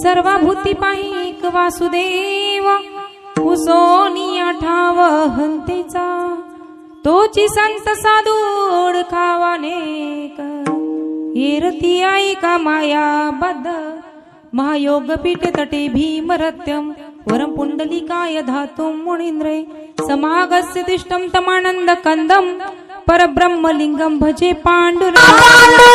सर्वभूती पाहिक वासुदेव उसोनिया ठाव हंतेचा तोची संत साधू ओळखावानेक येरती आई का माया बद्ध महायोग पीठ तटे भीमरत्यम वरम पुंडलिकाय धातुम मुनींद्रे समागस्य तिष्ठम तमानंद कंदम परब्रह्मलिंगम भजे पांडुरंग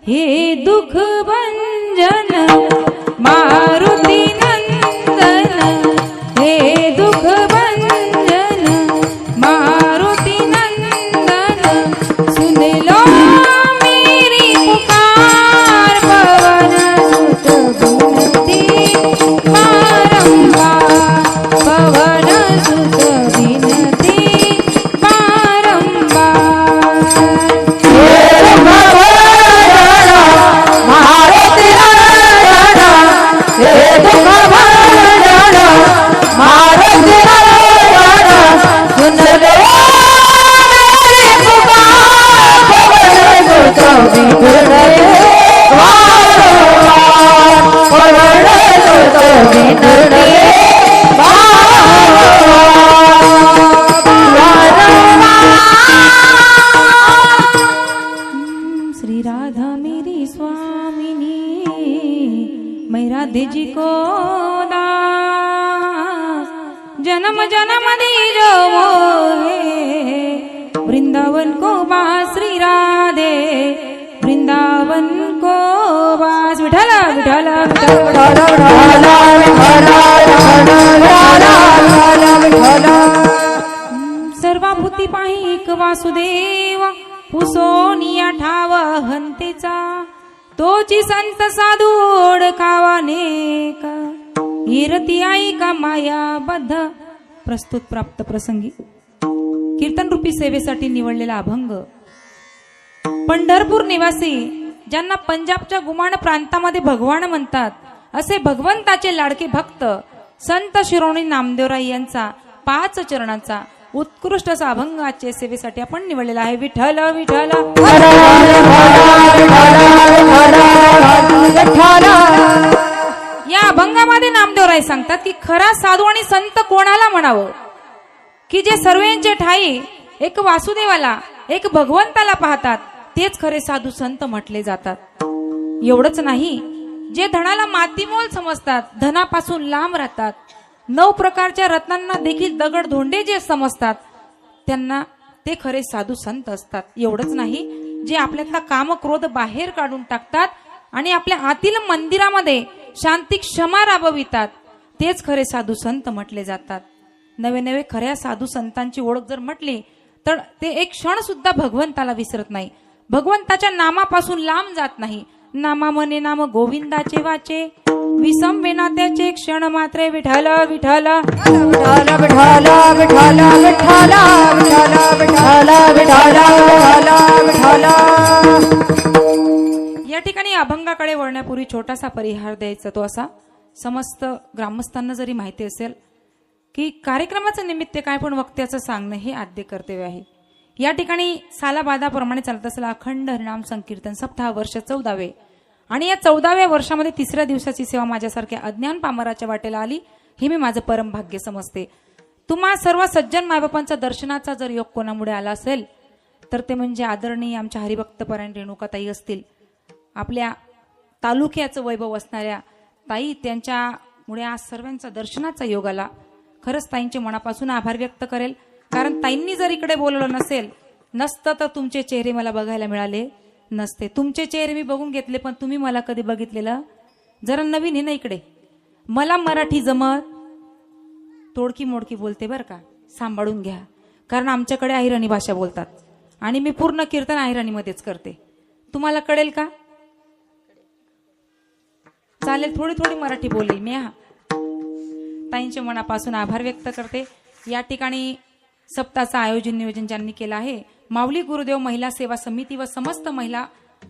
हे दुख भंजन मारुती नंदन हे दुख भंजन मारुती नंदन सुन लो मेरी पुकार पवन सुत विनती बारंबार पवन सुत विनती भजन मधी जो मोहे, वृंदावन को बासरी राधे, वृंदावन को बास विठ्ठल विठ्ठल सर्वाभूती पाहिक वासुदेव, पुसोनिया ठाव हंतेचा, तोची संत साधू ओळखावा नेका, इरती आई का माया बद्ध. प्रस्तुत प्राप्त प्रसंगी कीर्तन रूपी सेवेसाठी निवडलेला अभंग. पंढरपूर निवासी ज्यांना पंजाबच्या गुमान प्रांतामध्ये भगवान म्हणतात, असे भगवंताचे लाडके भक्त संत शिरोमणी नामदेवराय यांचा 5 चरणांचा उत्कृष्ट असा अभंग आजच्या सेवेसाठी आपण निवडलेला आहे. विठ्ठल विठ्ठल. या अभंगामध्ये नामदेवराय सांगतात की खरा साधू आणि संत कोणाला म्हणावं, की जे सर्वांचे ठाई एक वासुदेवाला एक भगवंताला पाहतात तेच खरे साधू संत म्हटले जातात. एवढंच नाही, जे धनाला मातीमोल समजतात, धनापासून लांब राहतात, 9 प्रकारच्या रत्नांना देखील दगड धोंडे जे समजतात, त्यांना ते खरे साधू संत असतात. एवढंच नाही, जे आपल्यातला काम क्रोध बाहेर काढून टाकतात आणि आपल्या आतील मंदिरामध्ये शांती क्षमा राबवितात, तेच खरे साधू संत म्हटले जातात. नवे नवे खऱ्या साधू संतांची ओळख जर म्हटली तर ते एक क्षण सुद्धा भगवंताला विसरत नाही, भगवंताच्या नामापासून लांब जात नाही. नामा म्हणे नाम गोविंदाचे वाचे, विसम विना त्याचे क्षण मात्रे. विठ्ठल विठ्ठल विठ्ठल विठ्ठल विठ्ठल विठ्ठल विठ्ठल विठ्ठल विठ्ठल. या ठिकाणी अभंगाकडे वळण्यापूर्वी छोटासा परिहार द्यायचा, तो असा. समस्त ग्रामस्थांना जरी माहिती असेल की कार्यक्रमाचं निमित्त काय, पण वक्त्याचं सांगणं हे आद्य कर्तव्य आहे. या ठिकाणी सालाबादाप्रमाणे चालत असलेला अखंड हरिनाम संकीर्तन सप्ताह वर्ष 14वे, आणि या 14व्या वर्षामध्ये 3ऱ्या दिवसाची सेवा माझ्यासारख्या अज्ञान पामराच्या वाटेला आली, हे मी माझं परम भाग्य समजते. तुम्हा सर्व सज्जन मायबापांचा दर्शनाचा जर योग कोणामुळे आला असेल तर ते म्हणजे आदरणीय आमच्या हरिभक्तपरायण रेणुकाताई असतील. आपल्या तालुक्याचं वैभव असणाऱ्या ताई, त्यांच्यामुळे आज सर्वांचा दर्शनाचा योग आला. खरंच ताईंचे मनापासून आभार व्यक्त करेल, कारण ताईंनी जर इकडे बोलवलं नसतं तर तुमचे चेहरे मला बघायला मिळाले नसते. तुमचे चेहरे मी बघून घेतले, पण तुम्ही मला कधी बघितलेलं जरा नवीन आहे ना. इकडे मला मराठी जमत, तोडकी मोडकी बोलते बरं का, सांभाळून घ्या, कारण आमच्याकडे अहिराणी भाषा बोलतात आणि मी पूर्ण कीर्तन अहिराणीमध्येच करते. तुम्हाला कळेल का? चालेल, थोडी थोडी मराठी बोलेल मी. ताईंचे मनापासून आभार व्यक्त करते. या ठिकाणी सप्ताहाचं आयोजन नियोजन ज्यांनी केलं आहे, माऊली गुरुदेव महिला सेवा समिती व समस्त महिला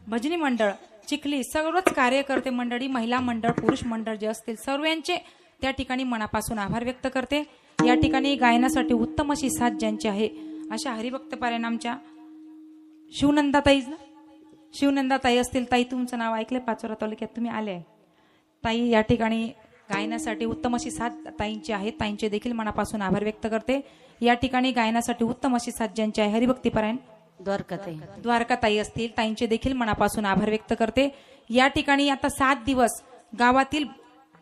भजनी मंडळ चिखली, सर्वच कार्यकर्ते मंडळी, महिला मंडळ, पुरुष मंडळ जे असतील सर्वांचे त्या ठिकाणी मनापासून आभार व्यक्त करते. या ठिकाणी गायनासाठी उत्तम अशी साथ ज्यांची आहे अशा हरिभक्तपरायण आमच्या शिवनंदाताई असतील. ताई, तुमचं नाव ऐकलं, पाचोरा तालुक्यात तुम्ही आले ताई. या ठिकाणी गायनासाठी उत्तम अशी साथ ताईंची आहे, ताईंचे देखील मनापासून आभार व्यक्त करते. या ठिकाणी गायनासाठी उत्तम अशी साथ ज्यांची आहे हरिभक्तीपरायण द्वारकाताई असतील, ताईंचे देखील मनापासून आभार व्यक्त करते. या ठिकाणी आता 7 दिवस गावातील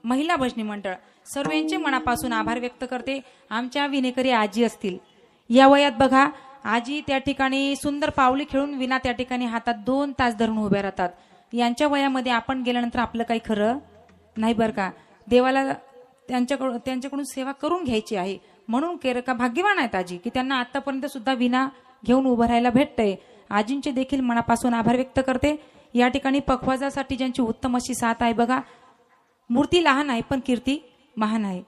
महिला भजनी मंडळ सर्वांचे मनापासून आभार व्यक्त करते. आमच्या विनेकरी आजी असतील, या वयात बघा आजी त्या ठिकाणी सुंदर पावली खेळून विना त्या ठिकाणी हातात 2 तास धरून उभ्या राहतात. यांच्या वयामध्ये आपण गेल्यानंतर आपलं काही खरं नाही बरं का. देवाला त्यांच्याकडून सेवा करून घ्यायची आहे, म्हणून का भाग्यवान आहेत आजी की त्यांना आतापर्यंत सुद्धा विना घेऊन उभं राहायला भेटतंय. आजींचे देखील मनापासून आभार व्यक्त करते. या ठिकाणी पखवाजासाठी ज्यांची उत्तम अशी साथ आहे बघा, मूर्ती लहान आहे पण कीर्ती महान आहे.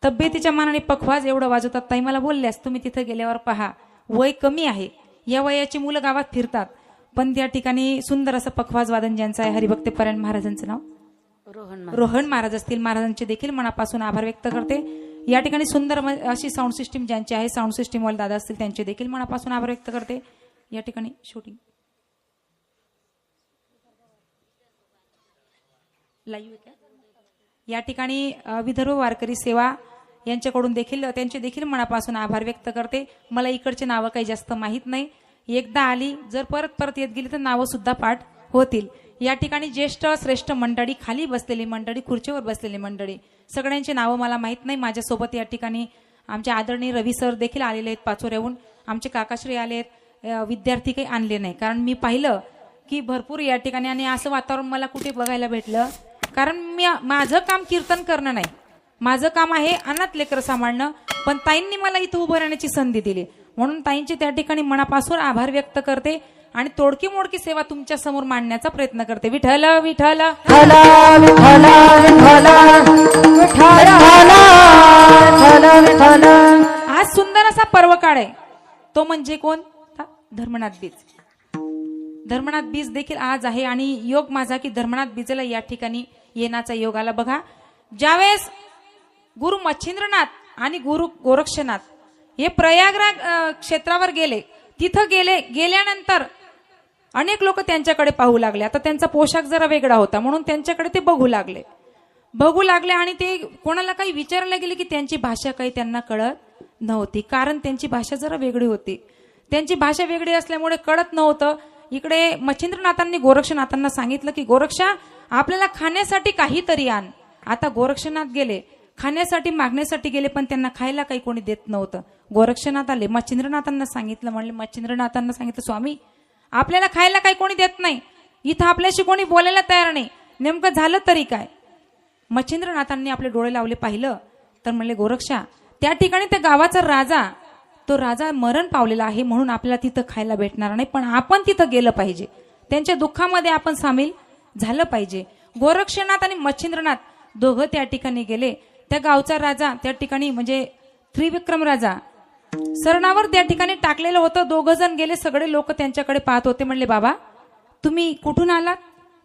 तब्येतीच्या मानाने पखवाज एवढं वाजवतात. ताई मला बोलल्यास तुम्ही तिथे गेल्यावर पहा, वय कमी आहे, या वयाची मुलं गावात फिरतात, पण त्या ठिकाणी सुंदर असं पखवाज वादन ज्यांचं आहे हरिभक्तपरायण महाराजांचं नाव रोहन महाराज असतील, महाराजांचे देखील मनापासून आभार व्यक्त करते. या ठिकाणी सुंदर अशी साऊंड सिस्टीम ज्यांची आहे, साऊंड सिस्टीम वाले दादा असतील, त्यांचे देखील मनापासून आभार व्यक्त करते. या ठिकाणी शूटिंग लाईव्ह या ठिकाणी विदर्भ वारकरी सेवा यांच्याकडून देखील त्यांचे देखील मनापासून आभार व्यक्त करते. मला इकडचे नावं काही जास्त माहीत नाही, एकदा आली जर परत परत येत गेली तर नावं सुद्धा पाठ होतील. या ठिकाणी ज्येष्ठ श्रेष्ठ मंडळी, खाली बसलेली मंडळी, खुर्चीवर बसलेली मंडळी, सगळ्यांची नावं मला माहीत नाही. माझ्यासोबत या ठिकाणी आमचे आदरणीय रवी सर देखील आलेले आहेत पाचोऱ्याहून, आमचे काकाश्री आले आहेत, विद्यार्थी काही आणले नाही. कारण मी पाहिलं की भरपूर या ठिकाणी आणि असं वातावरण मला कुठे बघायला भेटलं. कारण माझं काम कीर्तन करणं नाही, माझं काम आहे अनाथ लेकरं सांभाळणं. पण ताईंनी मला इथं उभं राहण्याची संधी दिली, म्हणून ताईंचे त्या ठिकाणी मनापासून आभार व्यक्त करते आणि तोडकी मोडकी सेवा तुमच्या समोर मांडण्याचा प्रयत्न करते. विठ्ठल विठ्ठल आज सुंदर असा पर्व काळ आहे, तो म्हणजे कोण? धर्मनाथ बीज. धर्मनाथ बीज देखील आज आहे आणि योग माझा की धर्मनाथ बीजला या ठिकाणी येण्याचा योग आला. बघा, ज्यावेळेस गुरु मच्छिंद्रनाथ आणि गुरु गोरक्षनाथ हे प्रयागराज क्षेत्रावर गेले, तिथं गेल्यानंतर अनेक लोक त्यांच्याकडे पाहू लागले. आता त्यांचा पोशाख जरा वेगळा होता म्हणून त्यांच्याकडे ते बघू लागले आणि ते कोणाला काही विचारायला गेले की त्यांची भाषा काही त्यांना कळत नव्हती. कारण त्यांची भाषा जरा वेगळी होती. त्यांची भाषा वेगळी असल्यामुळे कळत नव्हतं. इकडे मच्छिंद्रनाथांनी गोरक्षनाथांना सांगितलं की गोरक्षा, आपल्याला खाण्यासाठी काहीतरी आण. आता गोरक्षनाथ गेले, खाण्यासाठी मागण्यासाठी गेले, पण त्यांना खायला काही कोणी देत नव्हतं. गोरक्षनाथ आले, मच्छिंद्रनाथांना सांगितलं, स्वामी आपल्याला खायला काही कोणी देत नाही, इथं आपल्याशी कोणी बोलायला तयार नाही, नेमकं झालं तरी काय? मच्छिंद्रनाथांनी आपले डोळे लावले, पाहिलं तर म्हणले, गोरक्षा, त्या ठिकाणी त्या गावाचा राजा, तो राजा मरण पावलेला आहे, म्हणून आपल्याला तिथं खायला भेटणार नाही, पण आपण तिथं गेलं पाहिजे, त्यांच्या दुःखामध्ये आपण सामील झालं पाहिजे. गोरक्षनाथ आणि मच्छिंद्रनाथ दोघं त्या ठिकाणी गेले. त्या गावचा राजा त्या ठिकाणी म्हणजे त्रिविक्रम राजा सरणावर त्या ठिकाणी टाकलेलं होतं. दोघं जण गेले, सगळे लोक त्यांच्याकडे पाहत होते. म्हणले, बाबा तुम्ही कुठून आलात?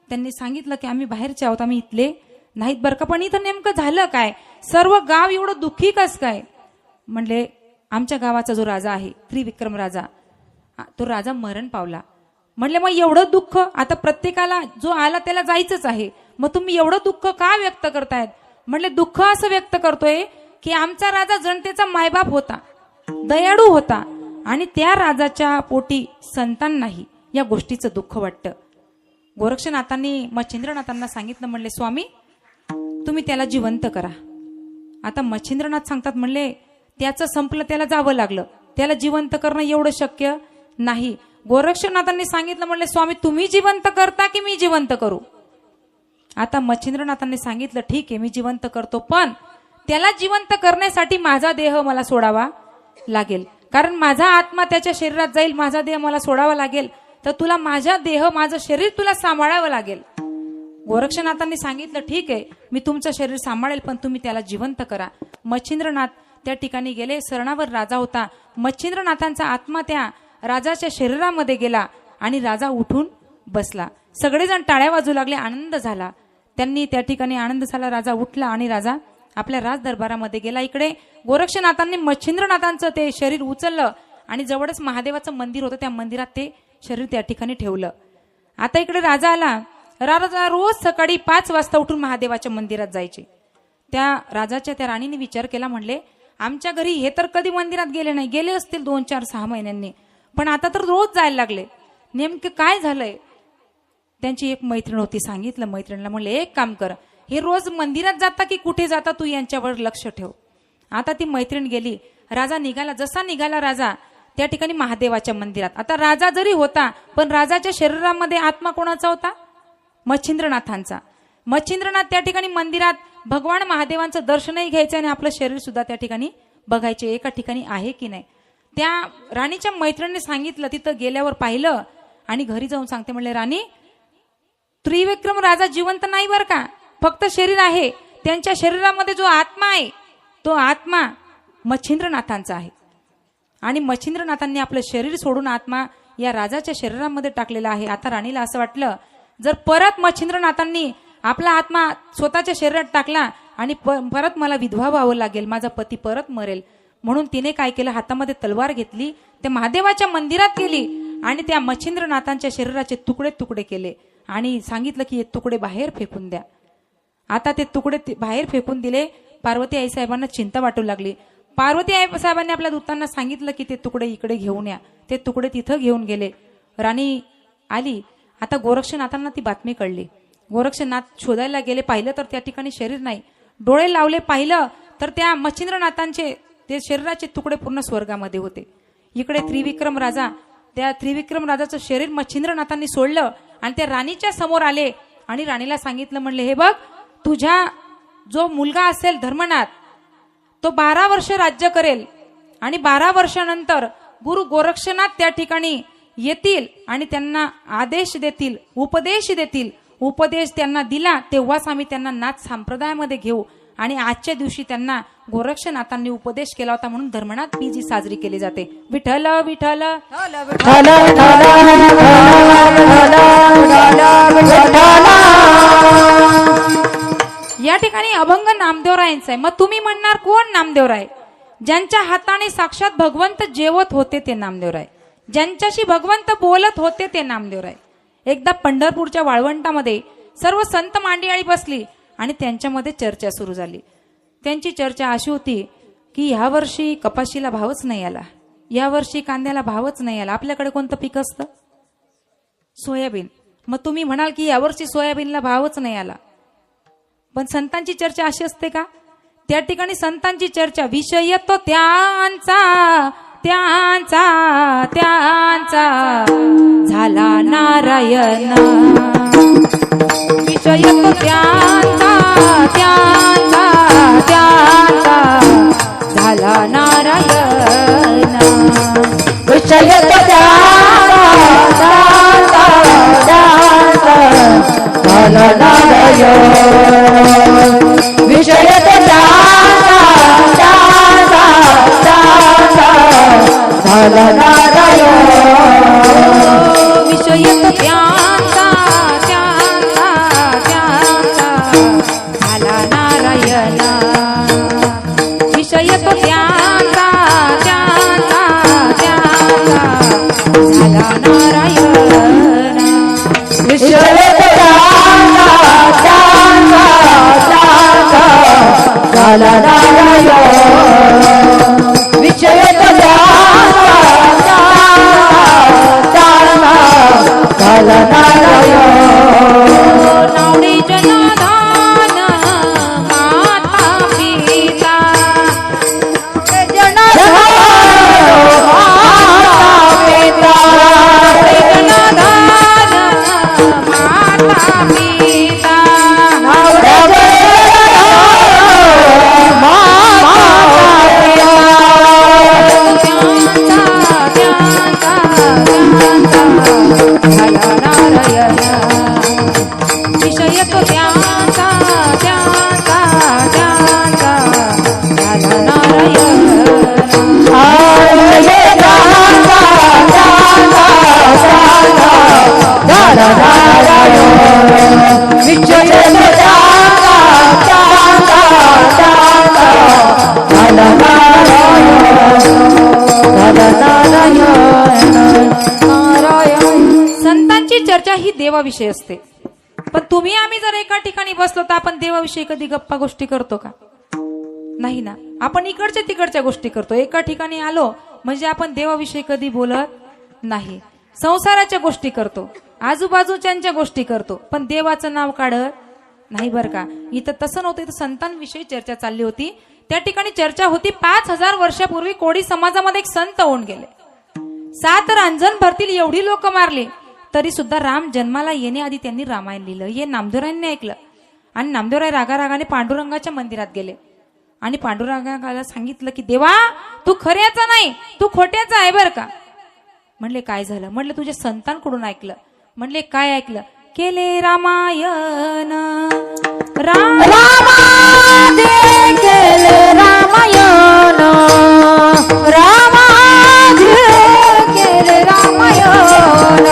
त्यांनी सांगितलं की आम्ही बाहेरचे आहोत, आम्ही इथले नाहीत बरं का, पण इथं नेमकं झालं काय? सर्व गाव एवढं दुःखी कस काय? म्हणले, आमच्या गावाचा जो राजा आहे त्रिविक्रम राजा, तो राजा मरण पावला. म्हणले, मग एवढं दुःख? आता प्रत्येकाला जो आला त्याला जायचंच आहे, मग तुम्ही एवढं दुःख का व्यक्त करतायत? म्हणले, दुःख असं व्यक्त करतोय की आमचा राजा जनतेचा मायबाप होता, दयाळू होता, आणि त्या राजाच्या पोटी संतान नाही, या गोष्टीचं दुःख वाटतं. गोरक्षनाथांनी मच्छिंद्रनाथांना सांगितलं, म्हणले, स्वामी तुम्ही त्याला जिवंत करा. आता मच्छिंद्रनाथ सांगतात, म्हणले, त्याचं संपलं, त्याला जावं लागलं, त्याला जिवंत करणं एवढं शक्य नाही. गोरक्षनाथांनी सांगितलं, म्हणले, स्वामी तुम्ही जिवंत करता की मी जिवंत करू? आता मच्छिंद्रनाथांनी सांगितलं, ठीक आहे मी जिवंत करतो, पण त्याला जिवंत करण्यासाठी माझा देह मला सोडावा लागेल, कारण माझा आत्मा त्याच्या शरीरात जाईल, माझा देह मला सोडावा लागेल, तर तुला माझा देह, माझं शरीर तुला सांभाळावं लागेल. गोरक्षनाथांनी सांगितलं, ठीक आहे मी तुमचं शरीर सांभाळेल, पण तुम्ही त्याला जिवंत करा. मच्छिंद्रनाथ त्या ठिकाणी गेले. सरणावर राजा होता. मच्छिंद्रनाथांचा आत्मा त्या राजाच्या शरीरामध्ये गेला आणि राजा उठून बसला. सगळेजण टाळ्या वाजू लागले, आनंद झाला. त्यांनी त्या ठिकाणी आनंद झाला, राजा उठला आणि राजा आपल्या राज दरबारामध्ये गेला. इकडे गोरक्षनाथांनी मच्छिंद्रनाथांचं ते शरीर उचललं आणि जवळच महादेवाचं मंदिर होतं, त्या मंदिरात ते शरीर त्या ठिकाणी ठेवलं. आता इकडे राजा आला. राजा रोज सकाळी 5 वाजता उठून महादेवाच्या मंदिरात जायचे. त्या राजाच्या त्या राणीने विचार केला, म्हणले, आमच्या घरी हे तर कधी मंदिरात गेले नाही, गेले असतील 2, 4, 6 महिन्यांनी, पण आता तर रोज जायला लागले, नेमके काय झालंय? त्यांची एक मैत्रीण होती. सांगितलं मैत्रिणीला, म्हणले, एक काम कर, हे रोज मंदिरात जाता की कुठे जाता, तू यांच्यावर लक्ष ठेव. आता ती मैत्रीण गेली. राजा निघाला. जसा निघाला राजा त्या ठिकाणी महादेवाच्या मंदिरात. आता राजा जरी होता, पण राजाच्या शरीरामध्ये आत्मा कोणाचा होता? मच्छिंद्रनाथांचा. मच्छिंद्रनाथ त्या ठिकाणी मंदिरात भगवान महादेवांचं दर्शनही घ्यायचं आणि आपलं शरीर सुद्धा त्या ठिकाणी बघायचे, एका ठिकाणी आहे की नाही. त्या राणीच्या मैत्रिणीने सांगितलं, तिथं गेल्यावर पाहिलं आणि घरी जाऊन सांगते, म्हणले, राणी त्रिविक्रम राजा जिवंत नाही बरं का, फक्त शरीर आहे. त्यांच्या शरीरामध्ये जो आत्मा आहे तो आत्मा मच्छिंद्रनाथांचा आहे, आणि मच्छिंद्रनाथांनी आपलं शरीर सोडून आत्मा या राजाच्या शरीरामध्ये टाकलेला आहे. आता राणीला असं वाटलं, जर परत मच्छिंद्रनाथांनी आपला आत्मा स्वतःच्या शरीरात टाकला आणि परत मला विधवा व्हावं लागेल, माझा पती परत मरेल, म्हणून तिने काय केलं, हातामध्ये तलवार घेतली, त्या महादेवाच्या मंदिरात गेली आणि त्या मच्छिंद्रनाथांच्या शरीराचे तुकडे तुकडे केले आणि सांगितलं की हे तुकडे बाहेर फेकून द्या. आता ते तुकडे बाहेर फेकून दिले. पार्वती आई साहेबांना चिंता वाटू लागली. पार्वती आई साहेबांनी आपल्या दूतांना सांगितलं की ते तुकडे इकडे घेऊन या. ते तुकडे तिथं घेऊन गेले. राणी आली. आता गोरक्षनाथांना ती बातमी कळली. गोरक्षनाथ शोधायला गेले. पाहिलं तर त्या ठिकाणी शरीर नाही. डोळे लावले, पाहिलं तर त्या मच्छिंद्रनाथांचे ते शरीराचे तुकडे पूर्ण स्वर्गामध्ये होते. इकडे त्रिविक्रम राजा, त्या त्रिविक्रम राजाचं शरीर मच्छिंद्रनाथांनी सोडलं आणि त्या राणीच्या समोर आले आणि राणीला सांगितलं, म्हणले हे बघ, तुझ्या जो मुलगा असेल धर्मनाथ तो 12 वर्ष राज्य करेल आणि 12 वर्षानंतर गुरु गोरक्षनाथ त्या ठिकाणी येतील आणि त्यांना आदेश देतील, उपदेश देतील. उपदेश त्यांना दिला तेव्हाच आम्ही त्यांना नाथ संप्रदायामध्ये घेऊ. आणि आजच्या दिवशी त्यांना गोरक्षनाथांनी उपदेश केला होता म्हणून धर्मनाथ बीजी साजरी केली जाते. विठ्ठल विठ्ठल. या ठिकाणी अभंग नामदेवरायांचा आहे. मग तुम्ही म्हणणार कोण नामदेवराय? ज्यांच्या हाताने साक्षात भगवंत जेवत होते ते नामदेवराय, ज्यांच्याशी भगवंत बोलत होते ते नामदेवराय. एकदा पंढरपूरच्या वाळवंटामध्ये सर्व संत मांडळी बसली आणि त्यांच्यामध्ये चर्चा सुरू झाली. त्यांची चर्चा अशी होती की ह्या वर्षी कपाशीला भावच नाही आला, या वर्षी कांद्याला भावच नाही आला. आपल्याकडे कोणतं पीक असतं? सोयाबीन. मग तुम्ही म्हणाल की यावर्षी सोयाबीनला भावच नाही आला. पण संतांची चर्चा अशी असते का? त्या ठिकाणी संतांची चर्चा विषय तो त्यांचा त्यांचा त्यांचा झाला नारायण. विषय तो त्यांचा त्यांचा त्यांचा झाला नारायण. विषय तो त्यांचा त्यांचा झाला नारायण. विषय तो त्यांचा झाला नारायण. विषय तो त्यांचा त्यांचा त्यांचा झाला नारायण. विषय तो त्यांचा त्यांचा त्यांचा झाला नारायण. विषय तो त्यांचा त्यांचा त्यांचा झाला नारायण. विषय तो त्यांचा त्यांचा झाला नारायण. नावडे जनाधान माता पिता जनाधान माता पिता जनाधान माता पिता नावडे विषय तो त्यांचा त्यांचा त्यांचा झाला नारायण. संतांची चर्चा ही देवाविषयी असते. पण तुम्ही आम्ही जर एका ठिकाणी बसलो तर आपण देवाविषयी कधी गप्पा गोष्टी करतो का? नाही ना. आपण इकडच्या तिकडच्या गोष्टी करतो. एका ठिकाणी आलो म्हणजे आपण देवाविषयी कधी बोलत नाही. संसाराच्या गोष्टी करतो, आजूबाजूच्या गोष्टी करतो, पण देवाचं नाव काढत नाही बरं का. इथं तसं नव्हतं. इथं संतांविषयी चर्चा चालली होती. त्या ठिकाणी चर्चा होती 5000 वर्षापूर्वी कोळी समाजामध्ये एक संत होऊन गेले. 7 रांजण भरतील एवढी लोक मारली तरी सुद्धा राम जन्माला येण्याआधी त्यांनी रामायण लिहिलं. हे नामदेवरायांनी ऐकलं आणि नामदेवराय रागारागाने पांडुरंगाच्या मंदिरात गेले आणि पांडुरंगाला सांगितलं की देवा, तू खऱ्याचा नाही, तू खोट्याचा आहे बर का. म्हणले काय झालं? म्हणले तुझ्या संतांकडून ऐकलं. म्हणले काय ऐकलं? केले रामायण रामादे केले रामायण. रामादे केले रामायण.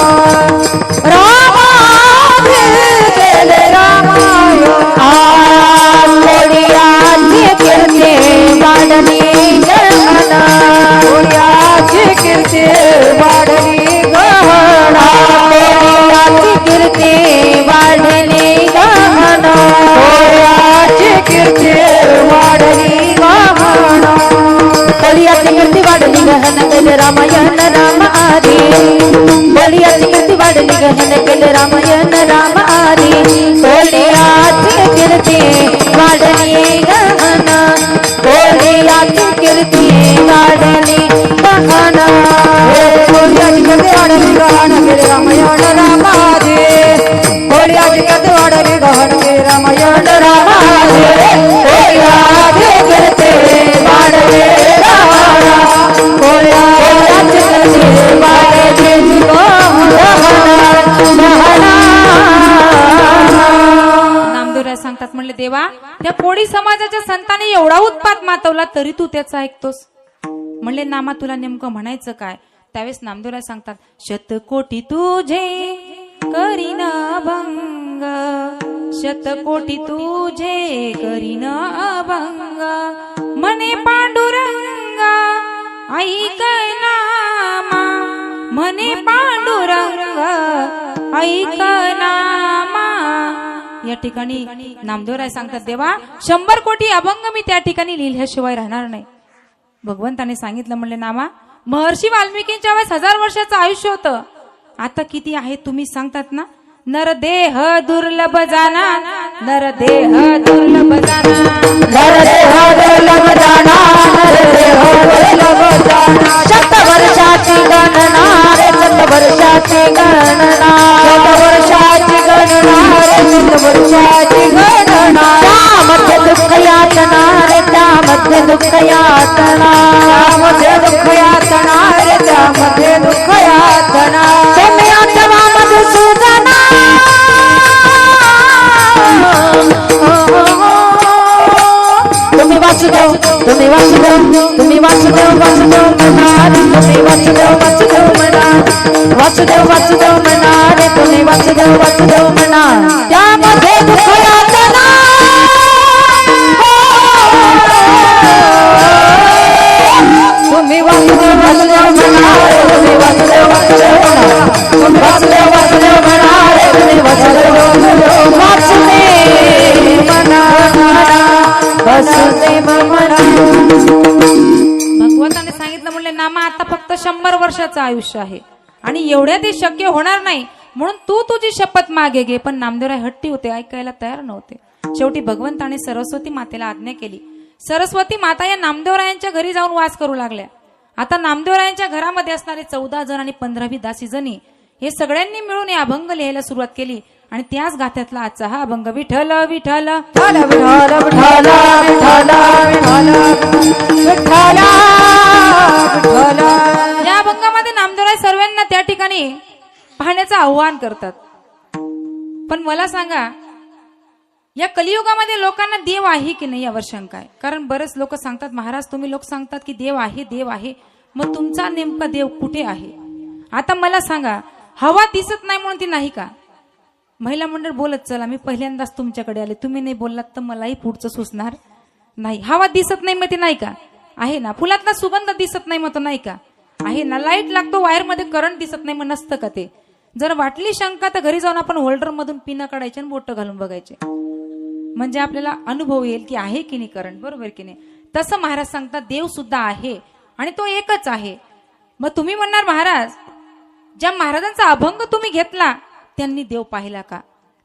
रामादे केले रामायण. कोळ्याची कीर्ती वाढली गहन. कोळ्याची कीर्ती वाढली गहन. कोळ्याची कीर्ती वाढली गहन. कोळ्याची कीर्ती वाढली गहन. कोळ्याची कीर्ती वाढली गहन केले रामायण राम आदी. कोळ्याची कीर्ती वाढली गहन केले रामायण राम आदी. कोळ्याची कीर्ती वाढली गहन. कोळ्याची कीर्ती कीर्ती वाढली गहन कोळ्याची कीर्ती वाढली गहन गिरी रामायण रामाजे कोळ्याची कीर्ती वाढली गहन गिरी रामायण रामाजे कोळ्याची कीर्ती वाढली कोळ्याची कीर्ती वाढली नामदेवराय सांगतात म्हणले देवा त्या कोळी समाजाच्या संतांनी एवढा उत्पात मातवला तरी तू त्याचं ऐकतोस. म्हणले नामा तुला नेमकं म्हणायचं काय. त्यावेळेस नामदेवराय सांगतात शतकोटी तुझे करीन अभंग शतकोटी तुझे करीन अभंग म्हणे पांडुरंग ऐक नामा म्हणे पांडुरंग ऐक नामा. या ठिकाणी नामदेवराय सांगतात देवा 100 कोटी अभंग मी त्या ठिकाणी लिहिल्याशिवाय राहणार नाही. भगवंताने सांगितलं म्हणले नामा महर्षी वाल्मिकींच्या वेळेस 1000 वर्षाचं आयुष्य होतं. आता किती आहे तुम्ही सांगतात ना. नरदेह दुर्लभ जाना नरदेह दुर्लभ जाना नरदेह दुर्लभ जाना नरदेह दुर्लभ जाना शतवर्षाची गणना रे शतवर्षाची गणना शतवर्षाची गणना रे शतवर्षाची गणना त्यामध्ये दुःख यातना रे त्यामध्ये दुःख यातना त्यामध्ये दुःख यातना रे त्यामध्ये दुःख यातना तुम्ही आत्मा मधुसूदना तुम्ही वासुदेव तुम्ही वासुदेव तुम्ही वासुदेव वासुदेव म्हणा तुम्ही वासुदेव वासुदेव म्हणा वासुदेव वासुदेव म्हणा रे तुम्ही वासुदेव वासुदेव म्हणा त्यामध्ये दुःख यातना तुम्ही वासुदेव वासुदेव म्हणा रे तुम्ही वासुदेव वासुदेव म्हणा तुम्ही वासुदेव वासुदेव म्हणा रे तुम्ही वासुदेव वासुदेव म्हणा वासुदेव म्हणा. भगवंताने सांगितलं म्हणले नामा आता फक्त 100 वर्षाचं आयुष्य आहे आणि एवढ्या ते शक्य होणार नाही म्हणून तू तुझी शपथ मागे घे. पण नामदेवराय हट्टी होते ऐकायला तयार नव्हते. शेवटी भगवंताने सरस्वती मातेला आज्ञा केली. सरस्वती माता या नामदेवरायांच्या घरी जाऊन वास करू लागल्या. आता नामदेवरायांच्या घरामध्ये असणारे 14 जण आणि 15 दासी जणी हे सगळ्यांनी मिळून हे अभंग लिहायला सुरुवात केली आणि त्याच गाथ्यातला आजचा हा अभंग विठ्ठल विठ्ठल विठ्ठल विठ्ठल विठ्ठल विठ्ठल विठ्ठल विठ्ठल. या अभंगामध्ये नामदेवराय सर्वांना त्या ठिकाणी पाहण्याचं आव्हान करतात. पण मला सांगा या कलियुगामध्ये लोकांना देव आहे की नाही यावर शंका आहे. कारण बरेच लोक सांगतात महाराज तुम्ही लोक सांगतात की देव आहे मग तुमचा नेमका देव कुठे आहे. आता मला सांगा हवा दिसत नाही म्हणून ती नाही का. महिला मंडळ बोलत चला मी पहिल्यांदाच तुमच्याकडे आले तुम्ही नाही बोललात तर मलाही पुढचं सुचणार नाही. हवा दिसत नाही मग ते नाही का आहे ना. फुलातला सुगंध दिसत नाही मग तो नाही का आहे ना. लाईट लागतो वायरमध्ये करंट दिसत नाही मग नसतं का ते. जर वाटली शंका तर घरी जाऊन आपण होल्डर मधून पिनं काढायचे आणि बोट घालून बघायचे म्हणजे आपल्याला अनुभव येईल की आहे की नाही करंट. बरोबर की नाही. तसं महाराज सांगतात देव सुद्धा आहे आणि तो एकच आहे. मग तुम्ही म्हणणार महाराज ज्या महाराजांचा अभंग तुम्ही घेतला त्यांनी देव पाहिला का.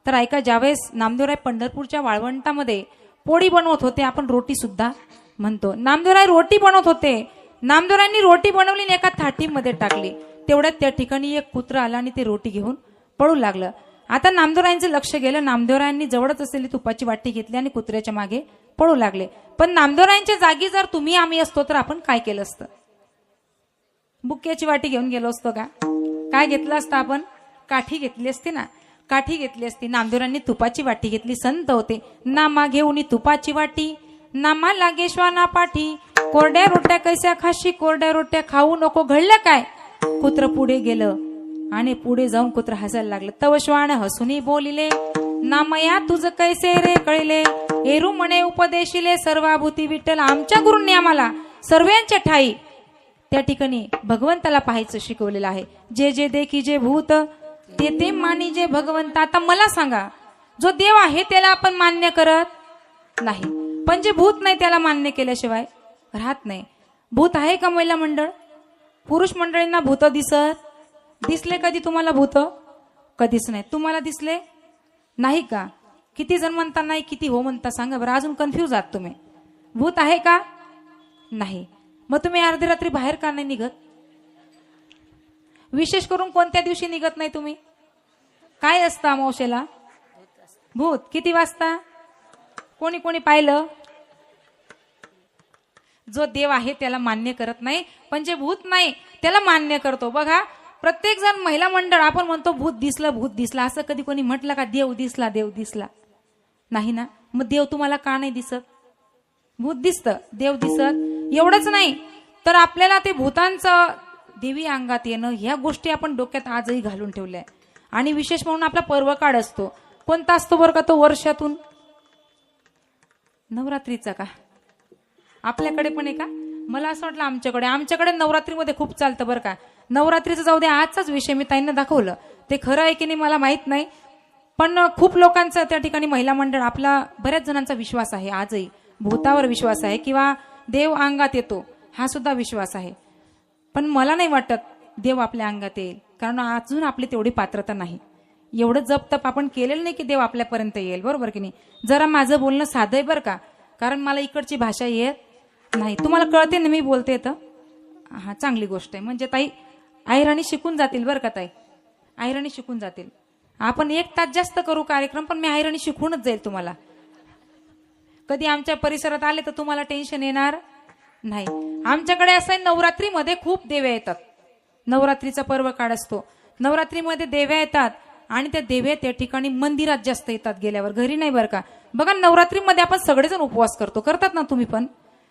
तर ऐका ज्यावेळेस नामदेवराय पंढरपूरच्या वाळवंटामध्ये पोळी बनवत होते आपण रोटी सुद्धा म्हणतो. नामदेवराय रोटी बनवत होते. नामदेवरायांनी रोटी बनवली आणि एका थाटीमध्ये टाकली. तेवढ्यात त्या ठिकाणी एक कुत्रा आला आणि ते रोटी घेऊन पळू लागलं. आता नामदेवरायांचं लक्ष गेलं. नामदेवरायांनी जवळच असलेली तुपाची वाटी घेतली आणि कुत्र्याच्या मागे पळू लागले. पण नामदेवरायांच्या जागी जर तुम्ही आम्ही असतो तर आपण काय केलं असतं. बुक्याची वाटी घेऊन गेलो असतो का. काय घेतलं असतं आपण काठी घेतली असती ना. काठी घेतली असती. नामदेवरांनी तुपाची वाटी घेतली. संत होते. नामा घेऊन तुपाची वाटी नामा लागे श्वाना पाठी कोरड्या रोट्या कैस्या खाशी कोरड्या रोट्या खाऊ नको. घडलं काय कुत्र पुढे गेलं आणि पुढे जाऊन कुत्र हसायला लागलं. तव श्वान हसूनी बोलिले नामया तुझ कैसे रे कळले एरू म्हणे उपदेशिले सर्वाभूती विठ्ठल. आमच्या गुरूंनी आम्हाला सर्वांच्या ठाई त्या ठिकाणी भगवंताला पाहायचं शिकवलेलं आहे. जे जे देखी जे भूत ते ते मानी जे भगवंत. आता मला सांगा जो देव आहे त्याला आपण मान्य करत नाही पण जे भूत नाही त्याला मान्य केल्याशिवाय राहत नाही. भूत आहे का महिला मंडळ. पुरुष मंडळींना भूत दिसले कधी तुम्हाला भूत. कधीच नाही. तुम्हाला दिसले नाही का. किती जण म्हणता नाही किती हो म्हणता सांगा बरं. अजून कन्फ्यूज आहात तुम्ही. भूत आहे का नाही. मग तुम्ही अर्धी रात्री बाहेर का नाही निघत? विशेष करून कोणत्या दिवशी निघत नाही तुम्ही? काय असतं अमावस्येला? भूत. किती वाजता? कोणी कोणी पाहिलं? जो देव आहे त्याला मान्य करत नाही, पण जे भूत नाही त्याला मान्य करतो. बघा, प्रत्येक जण महिला मंडळ आपण म्हणतो भूत दिसलं भूत दिसलं, असं कधी कोणी म्हटलं का देव दिसला देव दिसला? नाही ना. मग देव तुम्हाला का नाही दिसत? भूत दिसतं, देव दिसत. एवढंच नाही तर आपल्याला ते भूतांचं देवी अंगात येणं ह्या गोष्टी आपण डोक्यात आजही घालून ठेवल्या. आणि विशेष म्हणून आपला पर्वकाळ असतो. कोणता असतो बरं का तो वर्षातून? नवरात्रीचा का? आपल्याकडे पण आहे का? मला असं वाटलं आमच्याकडे नवरात्रीमध्ये खूप चालतं बरं का. नवरात्रीचं जाऊ दे, आजचाच विषय मी ताईंना दाखवलं. ते खरं आहे की नाही मला माहित नाही, पण खूप लोकांचा त्या ठिकाणी महिला मंडळ, आपला बऱ्याच जणांचा विश्वास आहे आजही. भूतावर विश्वास आहे किंवा देव अंगात येतो हा सुद्धा विश्वास आहे. पण मला नाही वाटत देव आपल्या अंगात येईल, कारण अजून आपली तेवढी पात्रता नाही. एवढं जप तप आपण केलेलं नाही की देव आपल्यापर्यंत येईल. बरोबर की नाही? जरा माझं बोलणं साधं आहे बरं का, कारण मला इकडची भाषा येत नाही. तुम्हाला कळते ना मी बोलते तर? हा, चांगली गोष्ट आहे. म्हणजे ताई आयराणी शिकून जातील बरं का. ताई आयराणी शिकून जातील. आपण 1 तास जास्त करू कार्यक्रम, पण मी आयराणी शिकूनच जाईल तुम्हाला. कधी आमच्या परिसरात आले तर तुम्हाला टेन्शन येणार नाही. आमच्याकडे असं आहे, नवरात्रीमध्ये खूप देव्या येतात. नवरात्रीचा पर्व काळ असतो. नवरात्रीमध्ये देव्या येतात आणि त्या देव्या त्या ठिकाणी मंदिरात जास्त येतात गेल्यावर, घरी नाही बरं का. बघा, नवरात्रीमध्ये आपण सगळेजण उपवास करतो. करतात ना तुम्ही पण?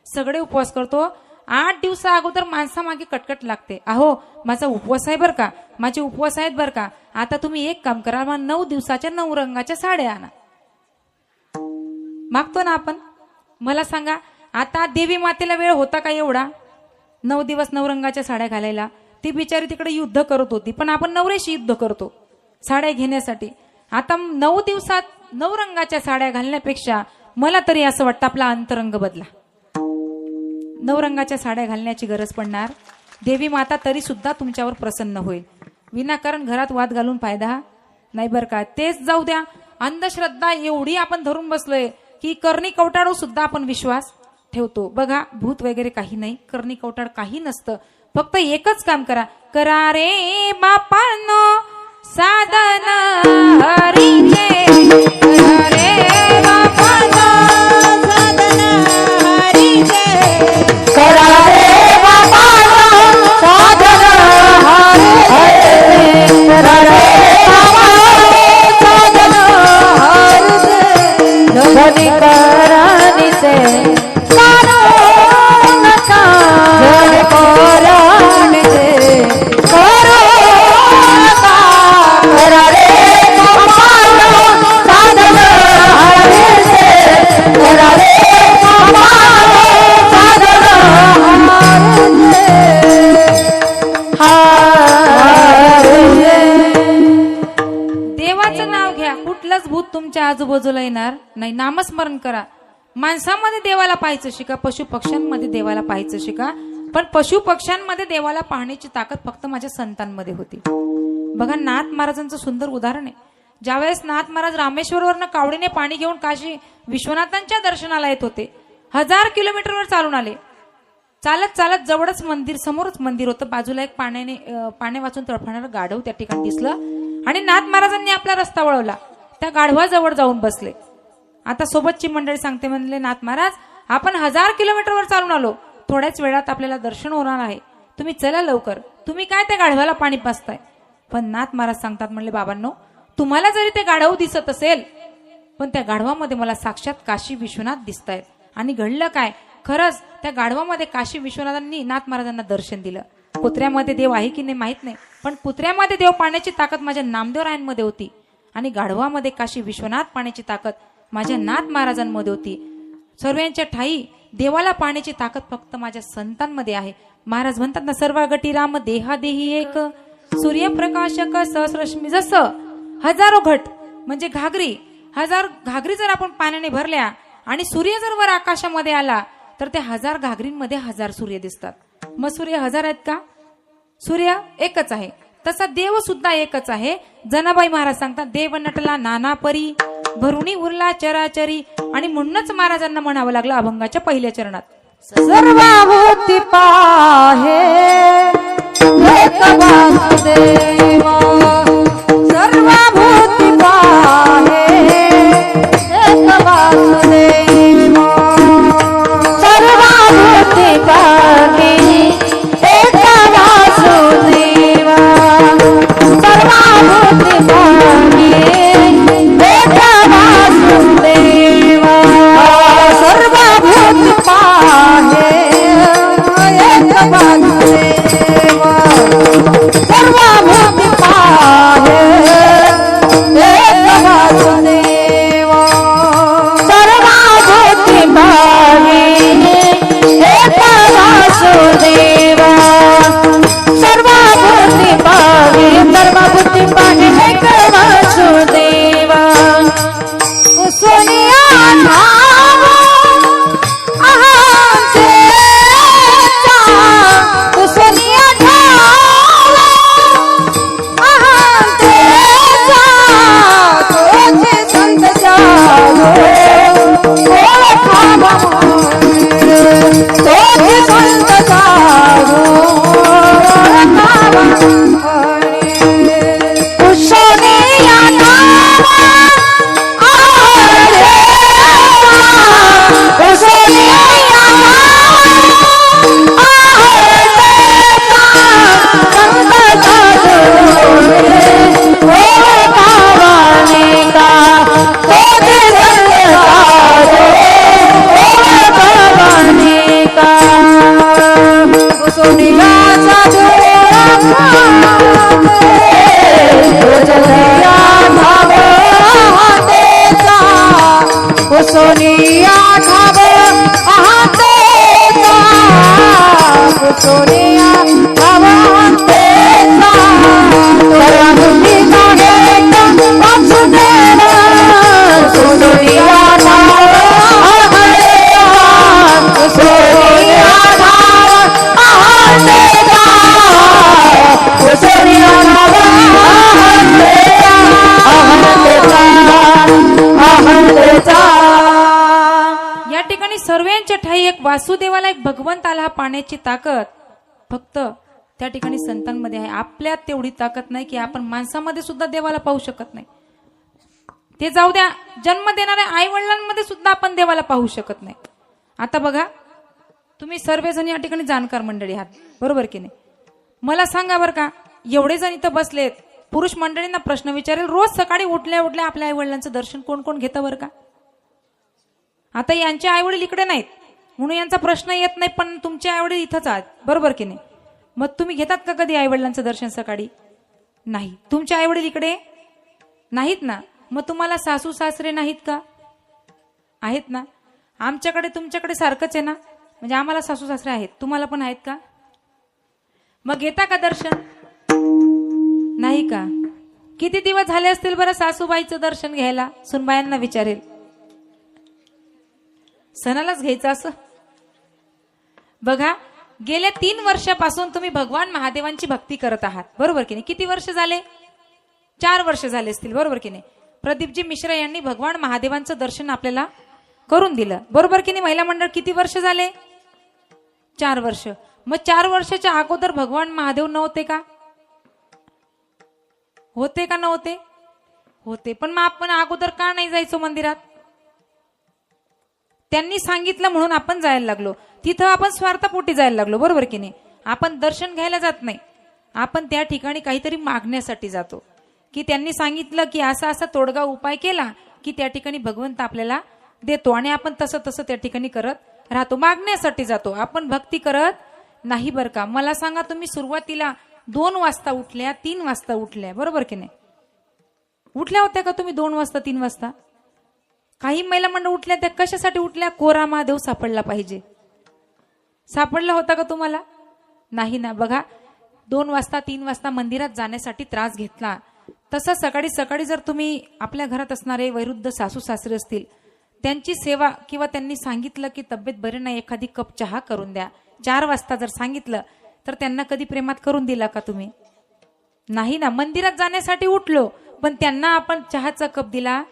सगळे उपवास करतो. 8 दिवसा अगोदर माणसामागे कटकट लागते. अहो, माझा उपवास आहे बरं का, माझे उपवास आहेत बरं का. आता तुम्ही एक काम करा, 9 दिवसाच्या 9 रंगाच्या साड्या आणा. मागतो ना आपण? मला सांगा, आता देवी मातेला वेळ होता का एवढा 9 दिवस 9 रंगाच्या साड्या घालायला? ती बिचारी तिकडे युद्ध करत होती, पण आपण नवऱ्याशी युद्ध करतो साड्या घेण्यासाठी. आता 9 दिवसात 9 रंगाच्या साड्या घालण्यापेक्षा मला तरी असं वाटतं आपला अंतरंग बदला. 9 रंगाच्या साड्या घालण्याची गरज पडणार. देवी माता तरी सुद्धा तुमच्यावर प्रसन्न होईल. विनाकारण घरात वाद घालून फायदा नाही बरं का. तेच जाऊ द्या, अंधश्रद्धा एवढी आपण धरून बसलोय की कर्णी कवटाळू सुद्धा आपण विश्वास ठेवतो. बघा, भूत वगैरे काही नाही, कर्णी कवटाळ काही नसतं. फक्त एकच काम करा, करा रे बापांनो साधन हरीचे, करा रे बापांनो साधन हरीचे, करा रे बापानो साधन हरीचे, करा रे बापानो साधन हरीचे, धनी करानीचे कानो नका, धनी करानीचे करो नका, करा रे बापानो साधन हरीचे, करा रे बापानो साधन हरीचे. देवाचं नाव घ्या, कुठलंच भूत तुमच्या आजूबाजूला येणार नाही. नामस्मरण करा. माणसामध्ये देवाला पाहायचं शिका, पशु पक्ष्यांमध्ये देवाला पाहायचं शिका. पण पशु पक्ष्यांमध्ये देवाला पाहण्याची ताकद फक्त माझ्या संतांमध्ये होती. बघा, नाथ महाराजांचं सुंदर उदाहरण आहे. ज्यावेळेस नाथ महाराज रामेश्वरवरनं कावडीने पाणी घेऊन काशी विश्वनाथांच्या दर्शनाला येत होते, 1000 किलोमीटरवर चालून आले. चालत चालत जवळच मंदिर, समोरच मंदिर होतं. बाजूला एक पाण्या वाचून तळफळणारं गाढव त्या ठिकाणी दिसलं आणि नाथ महाराजांनी आपला रस्ता वळवला. त्या गाढवाजवळ जाऊन बसले. आता सोबतची मंडळी सांगते, म्हणले, नाथ महाराज, आपण 1000 किलोमीटरवर चालून आलो, थोड्याच वेळात आपल्याला दर्शन होणार आहे, तुम्ही चला लवकर. तुम्ही काय त्या गाढवाला पाणी पाजताय? पण नाथ महाराज सांगतात, म्हणले, बाबांनो, तुम्हाला जरी ते गाढव दिसत असेल, पण त्या गाढवामध्ये मला साक्षात काशी विश्वनाथ दिसतायत. आणि घडलं काय? खरंच त्या गाढवामध्ये काशी विश्वनाथांनी नाथ महाराजांना दर्शन दिलं. कुत्र्यामध्ये देव आहे की नाही माहित नाही, पण कुत्र्यामध्ये देव पाण्याची ताकद माझ्या नामदेवरायांमध्ये होती आणि गाढवामध्ये काशी विश्वनाथ पाण्याची ताकद माझ्या नाथ महाराजांमध्ये होती. सर्वांच्या ठाई देवाला पाण्याची ताकद फक्त माझ्या संतांमध्ये आहे. महाराज म्हणतात ना, सर्व गटी राम देहादेही एक, सूर्यप्रकाशक सहस्रश्मी. जसं 1000 घट म्हणजे घागरी, 1000 घागरी जर आपण पाण्याने भरल्या आणि सूर्य जर वर आकाशामध्ये आला तर त्या 1000 घागरींमध्ये 1000 सूर्य दिसतात. मग सूर्य 1000 आहेत का? सूर्य एकच आहे. तसा देव सुद्धा एकच आहे. जनाबाई महाराज सांगतात, देव नटला नाना परी, भरुणी उरला चराचरी. आणि म्हणूनच महाराजांना म्हणावं लागलं अभंगाच्या पहिल्या चरणात, सर्वभूती पाहे एक वासुदेवा सर्वभूती पाहे एक वासुदेवा सर्वभूती पाहे एक वासुदेवा सर्वभूती पाहे एक वासुदेवा सर्वभूती पाहे एक वासुदेवा सर्वभूती पाहे एक वासुदेवा सर्वभूती पाहे एक वासुदेवा सर्वभूती पाहे सर्वभूती पाहे एक वासुदेवा सोनिया नाम अहंतेचा सोनिया नाम अहंतेचा तुझे संत जागो ओळखावा तुझे संत जागो ओळखावा सोनिया नाम सोनिया ठाव आतेचा सोनिया ठाव आतेचा सर्वभूती पाहे वासुदेवा सोनिया ठाव आतेचा सोनिया ठाव आतेचा सोनिया ठाव आतेचा या ठिकाणी सर्वांच्या ठाई एक वासुदेवाला एक भगवंताला पाण्याची ताकद फक्त त्या ठिकाणी संतांमध्ये आहे. आपल्यात तेवढी ताकद नाही की आपण माणसामध्ये सुद्धा देवाला पाहू शकत नाही. ते जाऊ द्या, जन्म देणाऱ्या आई वडिलांमध्ये सुद्धा आपण देवाला पाहू शकत नाही. आता बघा, तुम्ही सर्वजण या ठिकाणी जाणकार मंडळी आहात, बरोबर की नाही? मला सांगा बरं का, एवढे जण इथं बसलेत, पुरुष मंडळींना प्रश्न विचारेल, रोज सकाळी उठल्या उठल्या आपल्या आई वडिलांचं दर्शन कोण कोण घेतं बरं का? आता यांचे आईवडील इकडे नाहीत म्हणून यांचा प्रश्न येत नाही, पण तुमचे आईवडील इथंच आहेत, बरोबर की नाही? मग तुम्ही घेतात का कधी आईवडिलांचं दर्शन सकाळी? नाही. तुमचे आईवडील इकडे नाहीत ना, मग तुम्हाला सासू सासरे नाहीत का? आहेत ना. आमच्याकडे तुमच्याकडे सारखंच आहे ना, म्हणजे आम्हाला सासू सासरे आहेत, तुम्हाला पण आहेत का? मग घेता का दर्शन? नाही का? किती दिवस झाले असतील बरं सासूबाईचं दर्शन घ्यायला? सुनबायांना विचारेल, सणालाच घ्यायचं असं? बघा, गेल्या 3 वर्षापासून तुम्ही भगवान महादेवांची भक्ती करत आहात, बरोबर की नाही? किती वर्ष झाले? 4 वर्ष झाले असतील, बरोबर की नाही? प्रदीपजी मिश्रा यांनी भगवान महादेवांचं दर्शन आपल्याला करून दिलं, बरोबर की नाही? महिला मंडळ किती वर्ष झाले? 4 वर्ष. मग 4 वर्षाच्या अगोदर भगवान महादेव नव्हते का? होते का नव्हते? होते. पण मग आपण अगोदर का नाही जायचो मंदिरात? त्यांनी सांगितलं म्हणून आपण जायला लागलो. तिथं आपण स्वार्थापोटी जायला लागलो, बरोबर की नाही? आपण दर्शन घ्यायला जात नाही, आपण त्या ठिकाणी काहीतरी मागण्यासाठी जातो, की त्यांनी सांगितलं की असा असा तोडगा उपाय केला की त्या ठिकाणी भगवंत आपल्याला देतो, आणि आपण तसं तसं त्या ठिकाणी करत राहतो, मागण्यासाठी जातो. आपण भक्ती करत नाही बरं का. मला सांगा, तुम्ही सुरुवातीला 2 वाजता उठल्या, 3 वाजता उठल्या, बरोबर की नाही? उठल्या होत्या का तुम्ही 2 वाजता 3 वाजता? काही महिला मंडळ उठल्या, त्या कशासाठी उठल्या? कोरा महादेव सापडला पाहिजे. सापडला होता का तुम्हाला? नाही ना. बघा, 2 वाजता 3 वाजता मंदिरात जाण्यासाठी त्रास घेतला, तसं सकाळी सकाळी जर तुम्ही आपल्या घरात असणारे वैरुद्ध सासू सासरे असतील, त्यांची सेवा, किंवा त्यांनी सांगितलं की तब्येत बरी नाही, एखादी कप चहा करून द्या, 4 वाजता जर सांगितलं, तर त्यांना कधी प्रेमात करून दिला का तुम्ही? नाही ना. मंदिरात जाण्यासाठी उठलो, पण त्यांना आपण चहाचा कप दिला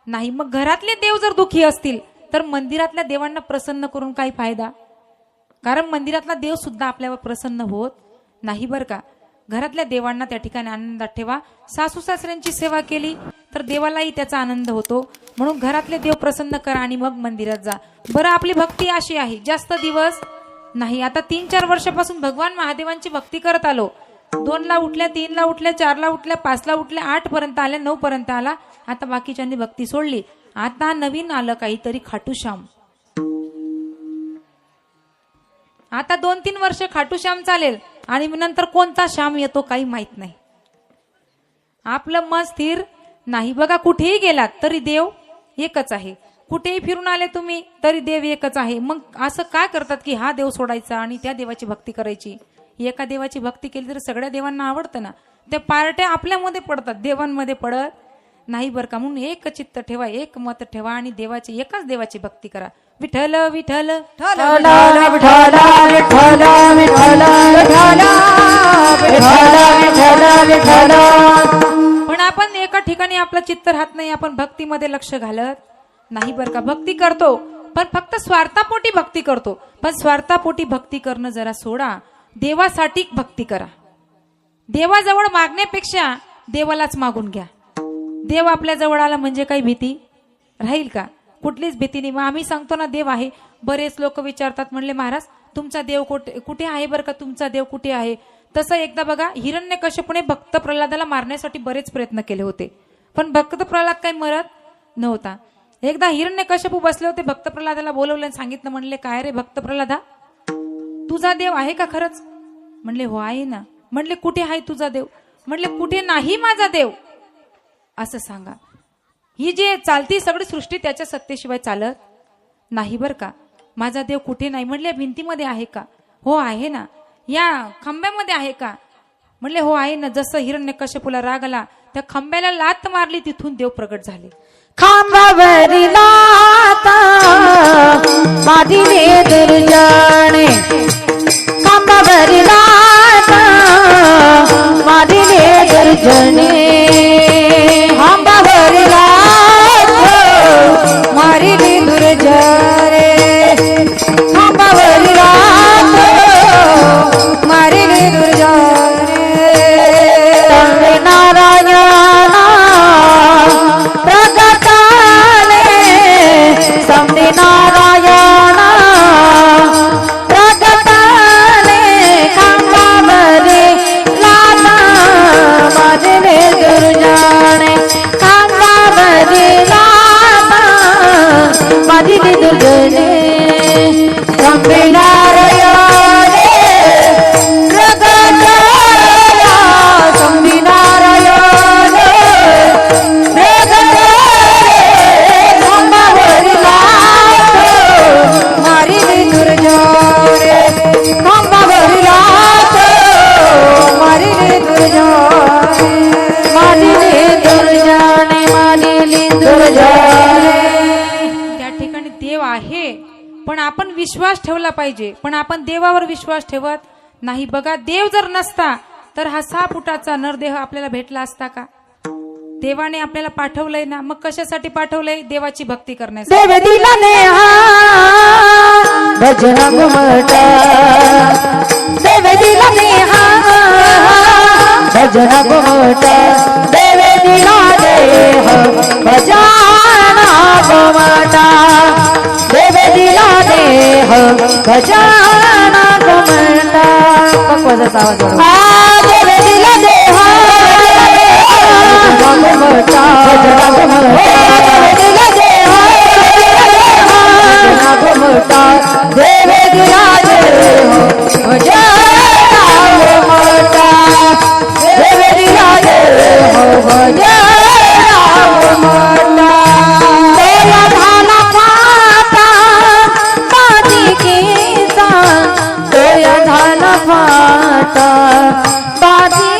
नाही. मग घरातले देव जर दुखी असतील, तर मंदिरातल्या देवांना प्रसन्न करून काही फायदा कारण मंदिरातला देव सुद्धा आपल्यावर प्रसन्न होत नाही बरं का. घरातल्या देवांना त्या ठिकाणी आनंदात ठेवा. सासू सासऱ्यांची सेवा केली तर देवालाही त्याचा आनंद होतो. म्हणून घरातले देव प्रसन्न करा आणि मग मंदिरात जा. बरं, आपली भक्ती अशी आहे, जास्त दिवस नाही. आता 3-4 वर्षापासून भगवान महादेवांची भक्ती करत आलो. 2ला उठल्या, 3ला उठल्या, 4ला उठल्या, 5ला उठल्या, 8 पर्यंत आल्या, 9 पर्यंत आला. आता बाकीच्यांनी भक्ती सोडली. आता नवीन आलं काहीतरी, खाटूश्याम. आता 2-3 वर्ष खाटूश्याम चालेल आणि नंतर कोणता श्याम येतो काही माहित नाही. आपलं मन स्थिर नाही. बघा, कुठेही गेलात तरी देव एकच आहे. कुठेही फिरून आले तुम्ही तरी देव एकच आहे. मग असं काय करतात की हा देव सोडायचा आणि त्या देवाची भक्ती करायची? एका देवाची भक्ती केली तर सगळ्या देवांना आवडतं ना. त्या पार्ट्या आपल्यामध्ये पडतात, देवांमध्ये पडत नाही बरं का. म्हणून एक चित्त ठेवा, एक मत ठेवा आणि देवाची, एकाच देवाची भक्ती करा. विठ्ठल विठ्ठल पण आपण एका ठिकाणी आपलं चित्त राहत नाही. आपण भक्तीमध्ये लक्ष घालत नाही बरं का. भक्ती करतो पण फक्त स्वार्थापोटी भक्ती करतो. पण स्वार्थापोटी भक्ती करणं जरा सोडा. देवासाठी भक्ती करा. देवाजवळ मागण्यापेक्षा देवालाच मागून घ्या. देव आपल्या जवळ आला म्हणजे काही भीती राहील का? कुठलीच भीती नाही. मग आम्ही सांगतो ना देव आहे. बरेच लोक विचारतात, म्हणले महाराज तुमचा देव कुठे आहे बरं का, तुमचा देव कुठे आहे? तसं एकदा बघा, हिरण्यकश्यपूने भक्त प्रल्हादाला मारण्यासाठी बरेच प्रयत्न केले होते, पण भक्त प्रल्हाद काही मरत नव्हता. एकदा हिरण्यकश्यपू बसले होते, भक्त प्रल्हादाला बोलवलं आणि सांगितलं, म्हणले काय रे भक्त प्रल्हादा, तुझा देव आहे का खरंच? म्हणले हो आहे ना. म्हणले कुठे आहे तुझा देव? म्हणले कुठे नाही माझा देव, असं सांगा. ही जे चालती सगळी सृष्टी त्याच्या सत्तेशिवाय चालत नाही बरं का. माझा देव कुठे नाही. म्हणले भिंतीमध्ये आहे का? हो आहे ना. या खांब्यामध्ये आहे का? म्हणले हो आहे ना. जसं हिरण्यकश्यपूला राग आला, त्या खांब्याला लात मारली, तिथून देव प्रगट झाले. खांबावरी लाता मादिले दुर्जने, खांबावरी लाता मादिले दुर्जने, खांबावरी लाता मारिले दुर्जने, खांबावरी लाता मारिले दुर्जने. नारायणा प्रगटाले, समदे नारायणा प्रगटाले, खांबावरी लाता मारिले दुर्जने, खांबावरी लाता मारिले दुर्जने. समदे नारायणे प्रगटाला, समदे नारायणे प्रगटाले, खांबावरी लाता मारिले दुर्जने, खांबावरी लाता मारिले दुर्जने, मारिले दुर्जने, मारिले दुर्जने. त्या ठिकाणी देव आहे पण आपण विश्वास ठेवला पाहिजे. पण आपण देवावर विश्वास ठेवत नाही. बघा, देव जर नसता तर हा 6 फुटाचा नरदेह आपल्याला भेटला असता का? देवाने आपल्याला पाठवलंय ना. मग कशासाठी पाठवलंय? देवाची भक्ती करण्यासाठी. देव दिला नेहा भजन घुमटा, देव दिला नेहा भजन घुमटा, देव दिला देह भजना घुमटा, देव दिला देह भजना घुमटा. पक्वाचा आवाज वाढवा. देव दिला देह भजना घुमटा, देव दिला देह भजना घुमटा, देव दिला देह भजना घुमटा, देव दिला देह भजना घुमटा. देव झाला फाटा पातिकेचा, देव झाला फाटा पातिकेचा,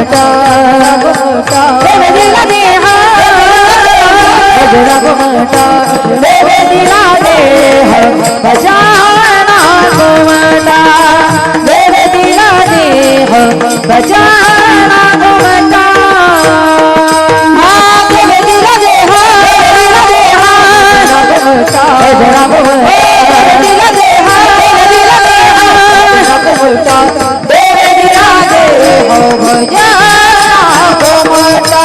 घुमटा देव दिला देह गजरा घुमटा देव दिला देह गजाना घुमटा देव दिला देह गजाना घुमटा देव दिला देह गजरा घुमटा दिला देह घुमटा देव दिला देह गजाना घुमटा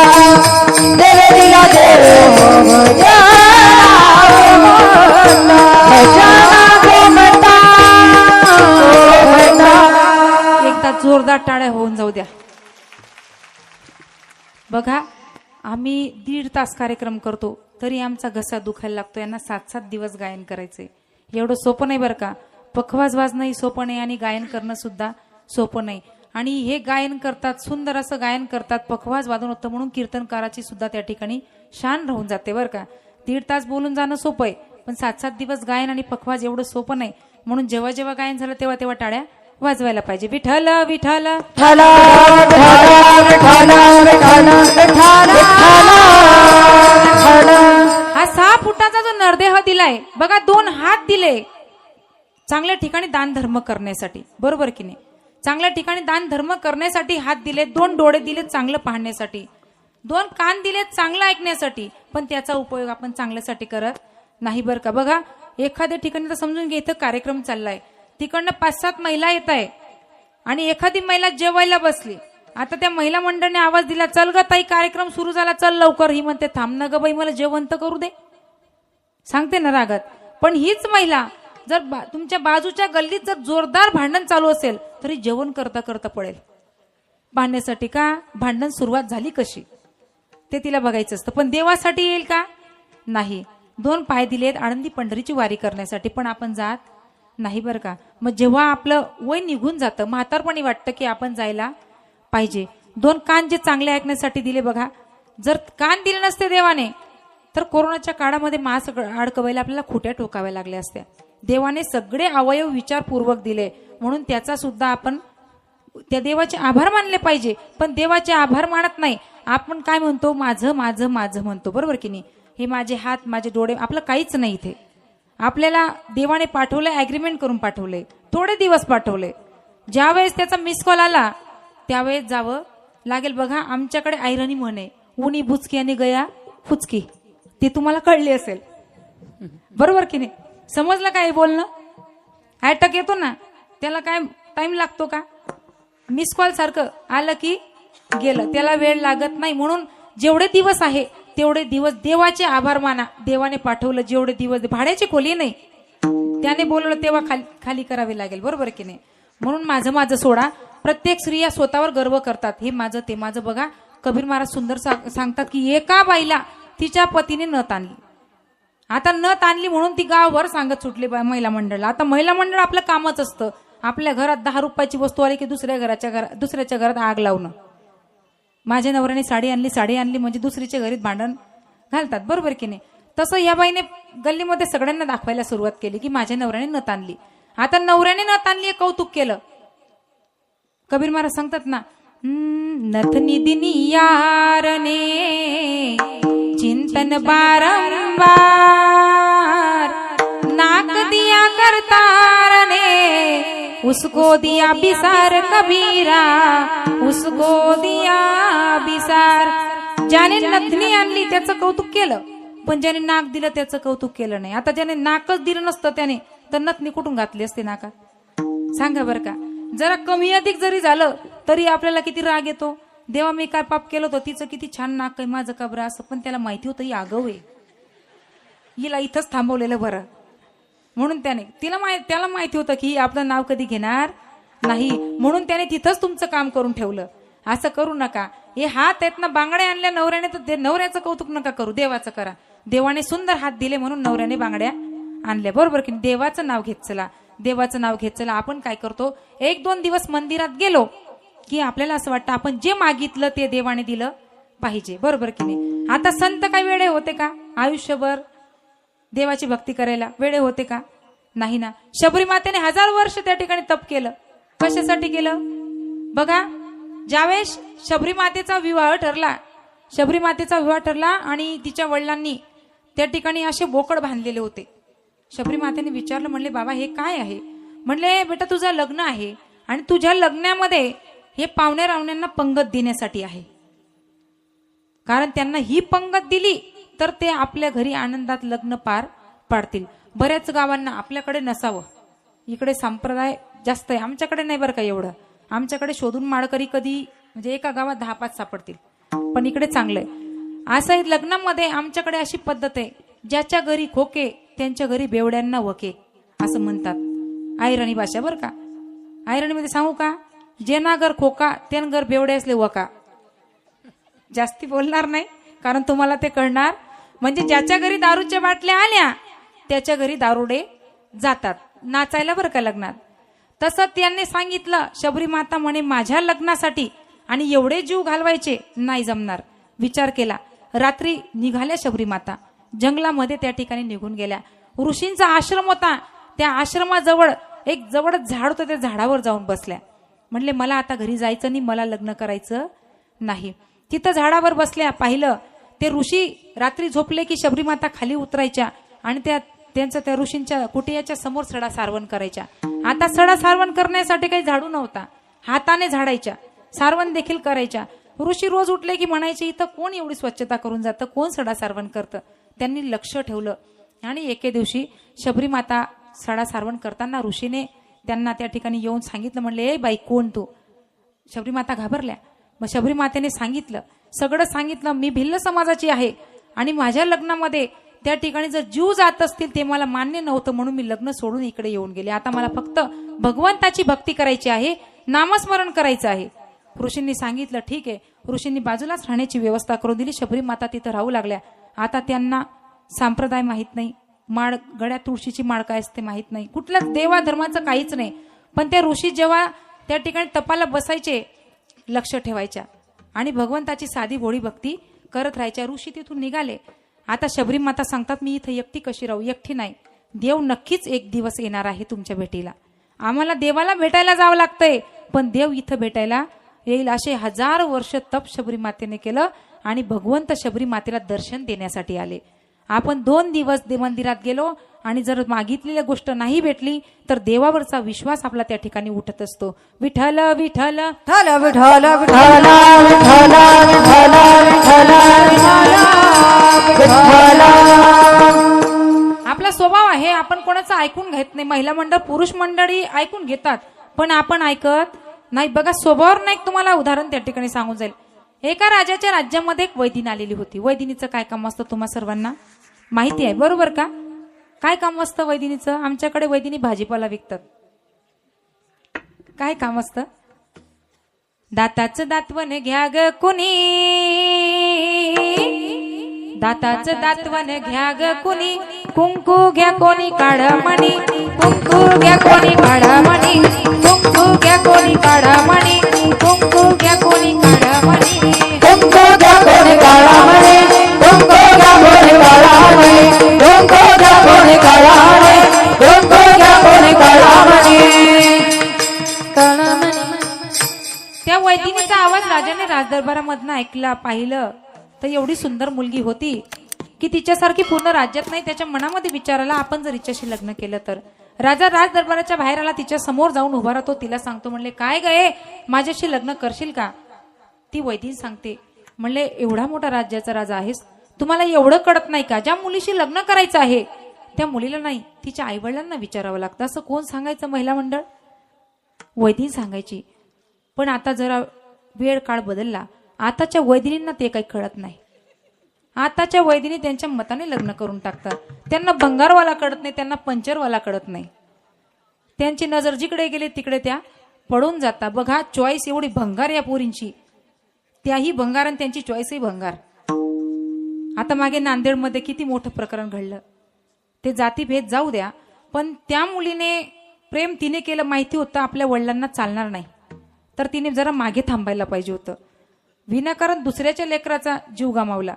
देव दिला देह एकदा जोरदार टाळ्या होऊन जाऊ द्या. बघा, आम्ही 1.5 तास कार्यक्रम करतो तरी आमचा घसा दुखायला लागतो. यांना 7-7 दिवस गायन करायचे. एवढं सोपं नाही बरं का. पखवाज वाजणंही सोपं नाही आणि गायन करणं सुद्धा सोपं नाही. आणि हे गायन करतात, सुंदर असं गायन करतात, पखवाज वादन होतं म्हणून कीर्तनकाराची सुद्धा त्या ठिकाणी शान राहून जाते बरं का. 1.5 तास बोलून जाणं सोपं आहे, पण 7-7 दिवस गायन आणि पखवाज एवढं सोपं नाही. म्हणून जेव्हा जेव्हा गायन झालं तेव्हा तेव्हा टाळ्या वाजवायला पाहिजे. विठ्ठल विठ्ठल हा 6 फुटाचा जो नरदेह दिलाय बघा, 2 हात दिले चांगल्या ठिकाणी दान धर्म करण्यासाठी, बरोबर की नाही. चांगल्या ठिकाणी दान धर्म करण्यासाठी हात दिले, 2 डोळे दिले चांगलं पाहण्यासाठी, 2 कान दिले चांगलं ऐकण्यासाठी, पण त्याचा उपयोग आपण चांगल्यासाठी करत नाही बरं का. बघा, एखाद्या ठिकाणी तर समजून घे, इथं कार्यक्रम चाललाय, तिकडनं 5-7 महिला येत आहे आणि एखादी महिला जेवायला बसली. आता त्या महिला मंडळाने आवाज दिला, चल ग ताई कार्यक्रम सुरू झाला, चल लवकर. ही म्हणते, थांब ना ग बाई, मला जेवण तर करू दे, सांगते ना रागात. पण हीच महिला जर तुमच्या बाजूच्या गल्लीत जर जोरदार भांडण चालू असेल तरी जेवण करता करता पडेल भांडण्यासाठी. का भांडण सुरुवात झाली कशी ते तिला बघायचं असतं. पण देवासाठी येईल का? नाही. 2 पाय दिलेत आळंदी पंढरीची वारी करण्यासाठी, पण आपण जात नाही बरं का. मग जेव्हा आपलं वय निघून जातं, म्हातारपणी वाटतं की आपण जायला पाहिजे. 2 कान जे चांगले ऐकण्यासाठी दिले बघा, जर कान दिले नसते देवाने तर कोरोनाच्या काळामध्ये मास्क अडकवायला आपल्याला खोट्या टोकाव्या लागल्या असत्या. देवाने सगळे अवयव विचारपूर्वक दिले, म्हणून त्याचा सुद्धा आपण त्या देवाचे आभार मानले पाहिजे. पण देवाचे आभार मानत नाही आपण, काय म्हणतो, माझं माझं माझं म्हणतो, बरोबर की नाही. हे माझे हात, माझे डोळे, आपलं काहीच नाही इथे. आपल्याला देवाने पाठवलंय, अग्रीमेंट करून पाठवलंय, थोडे दिवस पाठवले. ज्यावेळेस त्याचा मिस कॉल आला त्यावेळेस जावं लागेल. बघा, आमच्याकडे ऐरणी म्हणे, उनी बुचकी आणि गया फुचकी, ती तुम्हाला कळली असेल, बरोबर की नाही. समजलं काय बोलणं? अटॅक येतो ना, त्याला काय टाइम लागतो का? मिस कॉल सारखं आलं की गेलं, त्याला वेळ लागत नाही. म्हणून जेवढे दिवस आहे तेवढे दिवस देवाचे आभार माना. देवाने पाठवलं जेवढे दिवस, भाड्याची खोली नाही, त्याने बोलवलं तेव्हा खाली करावी लागेल, बरोबर की नाही. म्हणून माझं माझं सोडा. प्रत्येक स्त्रिया स्वतःवर गर्व करतात, हे माझं ते माझं. बघा, कबीर महाराज सुंदर सांगतात की एका बाईला तिच्या पतीने नथ आणली. आता नथ आणली म्हणून ती गावभर सांगत सुटली महिला मंडळाला. आता महिला मंडळ आपलं कामच असतं, आपल्या घरात 10 रुपयाची वस्तू आली की दुसऱ्याच्या घरात आग लावणं. माझ्या नवऱ्याने साडी आणली म्हणजे दुसरीच्या घरीत भांडण घालतात, बरोबर की नाही. तसं या बाईने गल्लीमध्ये सगळ्यांना दाखवायला सुरुवात केली की माझ्या नवऱ्याने नथ आणली. आता नवऱ्याने नथ आणली, कौतुक केलं. कबीर महाराज सांगतात ना, नथ निदिनी यारने चिंतन बारंबार, नाक दिया करतारने उसको दिया बिसार कबीरा, उसको दिया बिसार. ज्याने नथनी आणली त्याचं कौतुक केलं, पण ज्याने नाक दिलं त्याचं कौतुक केलं नाही. आता ज्याने नाकच दिलं नसतं त्याने तर नथनी कुठून घातली असते नाकात, सांगा बरं का. जरा कमी अधिक जरी झालं तरी आपल्याला किती राग येतो. देवा मी काय पाप केलं होतं, तिचं किती छान नाक आहे, माझं का बरं असं. पण त्याला माहिती होतं ही आगाऊ आहे, हिला इथंच थांबवलेलं बरं. म्हणून त्याला माहिती होतं की आपलं नाव कधी घेणार नाही, म्हणून त्याने तिथंच तुमचं काम करून ठेवलं. असं करू नका. हे हात आहेत ना, बांगड्या आणल्या नवऱ्याने, तर नवऱ्याचं कौतुक नका करू, देवाचं करा. देवाने सुंदर हात दिले म्हणून नवऱ्याने बांगड्या आणल्या, बरोबर की. देवाचं नाव घेत चला, देवाचं नाव घेत चला. आपण काय करतो, 1-2 दिवस मंदिरात गेलो की आपल्याला असं वाटतं आपण जे मागितलं ते देवाने दिलं पाहिजे, बरोबर की नाही. आता संत काय वेळे होते का आयुष्यभर देवाची भक्ती करायला? वेळे होते का? नाही ना. शबरी मातेने 1000 वर्ष त्या ठिकाणी तप केलं. कशासाठी केलं बघा? ज्यावेळेस शबरी मातेचा विवाह ठरला आणि तिच्या वडिलांनी त्या ठिकाणी असे बोकड बांधलेले होते. शबरी मातेने विचारलं, म्हणले बाबा हे काय आहे? म्हणले बेटा तुझं लग्न आहे आणि तुझ्या लग्नामध्ये हे पाहुण्या रावण्यांना पंगत देण्यासाठी आहे. कारण त्यांना ही पंगत दिली तर ते आपल्या घरी आनंदात लग्न पार पाडतील. बऱ्याच गावांना आपल्याकडे नसावं, इकडे संप्रदाय जास्त आहे, आमच्याकडे नाही बरं का एवढं. आमच्याकडे शोधून माळकरी कधी म्हणजे एका गावात 10-5 सापडतील, पण इकडे चांगलंय. असं लग्नामध्ये आमच्याकडे अशी पद्धत आहे, ज्याच्या घरी खोके त्यांच्या घरी बेवड्यांना वके असं म्हणतात. ऐरणी भाषा बरं का. ऐरणीमध्ये सांगू का, जेना घर खोका त्यान घर बेवडे असले वका. जास्ती बोलणार नाही कारण तुम्हाला ते कळणार. म्हणजे ज्याच्या घरी दारूच्या बाटल्या आल्या त्याच्या घरी दारुडे जातात नाचायला बरं का लग्नात. तसं त्यांनी सांगितलं, शबरी माता म्हणे माझ्या लग्नासाठी आणि एवढे जीव घालवायचे नाही जमणार. विचार केला. रात्री निघाल्या शबरी माता, जंगलामध्ये त्या ठिकाणी निघून गेल्या. ऋषींचा आश्रम होता, त्या आश्रमाजवळ एक जवळच झाड होतं, त्या झाडावर जाऊन बसल्या. म्हणले मला आता घरी जायचं नाही, मला लग्न करायचं नाही. तिथं झाडावर बसल्या. पाहिलं ते ऋषी रात्री झोपले की शबरी माता खाली उतरायच्या आणि त्या ऋषींच्या कुटियाच्या समोर सडा सारवण करायच्या. आता सडा सारवण करण्यासाठी काही झाडू नव्हता, हाताने झाडायच्या, सारवण देखील करायच्या. ऋषी रोज उठले की म्हणायचे इथं कोण एवढी स्वच्छता करून जातं, कोण सडा सारवण करतं. त्यांनी लक्ष ठेवलं आणि एके दिवशी शबरी माता सडा सारवण करताना ऋषीने त्यांना त्या ठिकाणी येऊन सांगितलं, म्हणले ए बाई कोण तू? शबरी माता घाबरल्या. मग शबरी मातेने सांगितलं, सगळं सांगितलं, मी भिल्ल समाजाची आहे आणि माझ्या लग्नामध्ये त्या ठिकाणी जर जीव जात असतील ते मला मान्य नव्हतं, म्हणून मी लग्न सोडून इकडे येऊन गेले. आता मला फक्त भगवंताची भक्ती करायची आहे, नामस्मरण करायचं आहे. ऋषींनी सांगितलं ठीक आहे. ऋषींनी बाजूलाच राहण्याची व्यवस्था करून दिली. शबरी माता तिथं राहू लागल्या. आता त्यांना संप्रदाय माहित नाही, माळ गळ्यात तुळशीची माळ काय असते माहित नाही, कुठल्याच देवा धर्माचं काहीच नाही. पण त्या ऋषी जेव्हा त्या ठिकाणी तपाला बसायचे लक्ष ठेवायच्या आणि भगवंताची साधी भोळी भक्ती करत राहायच्या. ऋषी तिथून निघाले. आता शबरी माता सांगतात मी इथं एकटी कशी राहू? एकटी नाही, देव नक्कीच एक दिवस येणार आहे तुमच्या भेटीला. आम्हाला देवाला भेटायला जावं लागतंय पण देव इथं भेटायला येईल. असे 1000 वर्ष तप शबरी मातेने केलं आणि भगवंत शबरी मातेला दर्शन देण्यासाठी आले. आपण 2 दिवस मंदिरात गेलो आणि जर मागितलेली गोष्ट नाही भेटली तर देवावरचा विश्वास आपला त्या ठिकाणी उठत असतो. विठ्ठल विठ्ठल विठ्ठल विठ्ठल विठ्ठल विठ्ठल विठ्ठल. आपला स्वभाव आहे आपण कोणाचं ऐकून घेत नाही. महिला मंडळ पुरुष मंडळी ऐकून घेतात पण आपण ऐकत नाही. बघा स्वभावावर नाही तुम्हाला उदाहरण त्या ठिकाणी सांगून जाईल. एका राजाच्या राज्यामध्ये एक वैदिन आलेली होती. वैदिनीचं काय काम असतं तुम्हा सर्वांना माहिती आहे बरोबर का? काय काम असतं वैदिनीचं? आमच्याकडे वैदिनी भाजीपाला विकतात. काय काम असतं? दाताचं दातवण घ्या ग कुणी, दाताचं दातवण घ्या ग कुणी, कुंकू घ्या कोणी काढमणी, कुंकू घ्या कोणी काढमणी, कुंकू घ्या कोणी काढमणी, कुंकू घ्या कोणी काढमणी, कुंकू घ्या कोणी काढमणी, कुंकू घ्या कोणी काढमणी, कुंकू घ्या कोणी काढमणी, कुंकू घ्या कोणी काढमणी. त्या वैदिनीचा आवाज राजाने राजदरबारामधनं ऐकला. पाहिलं तर एवढी सुंदर मुलगी होती की तिच्यासारखी पूर्ण राज्यात नाही. त्याच्या मनामध्ये विचार आला आपण जर हिच्याशी लग्न केलं तर. राजा राजदरबाराच्या बाहेर आला, तिच्या समोर जाऊन उभा राहतो. तिला सांगतो म्हणले काय गये माझ्याशी लग्न करशील का? ती वैदिन सांगते म्हणले एवढा मोठा राज्याचा राजा आहेस, तुम्हाला एवढं कळत नाही का? ज्या मुलीशी लग्न करायचं आहे त्या मुलीला नाही तिच्या आईवडिलांना विचारावं लागतं. असं कोण सांगायचं महिला मंडळ? वैदिन सांगायची. पण आता जरा वेळ काळ बदलला. आताच्या वैदिनींना ते काही कळत नाही. आताच्या वैदिनी त्यांच्या मताने लग्न करून टाकतात. त्यांना भंगारवाला कळत नाही, त्यांना पंचरवाला कळत नाही. त्यांची नजर जिकडे गेली तिकडे त्या पडून जातात. बघा चॉईस एवढी भंगार या पोरींची, त्याही भंगार आणि त्यांची चॉईसही भंगार. आता मागे नांदेडमध्ये किती मोठं प्रकरण घडलं. ते जातीभेद जाऊ द्या पण त्या मुलीने प्रेम तिने केलं माहिती होतं आपल्या वडिलांना चालणार नाही तर तिने जरा मागे थांबायला पाहिजे होतं. विनाकारण दुसऱ्याच्या लेकराचा जीव गमावला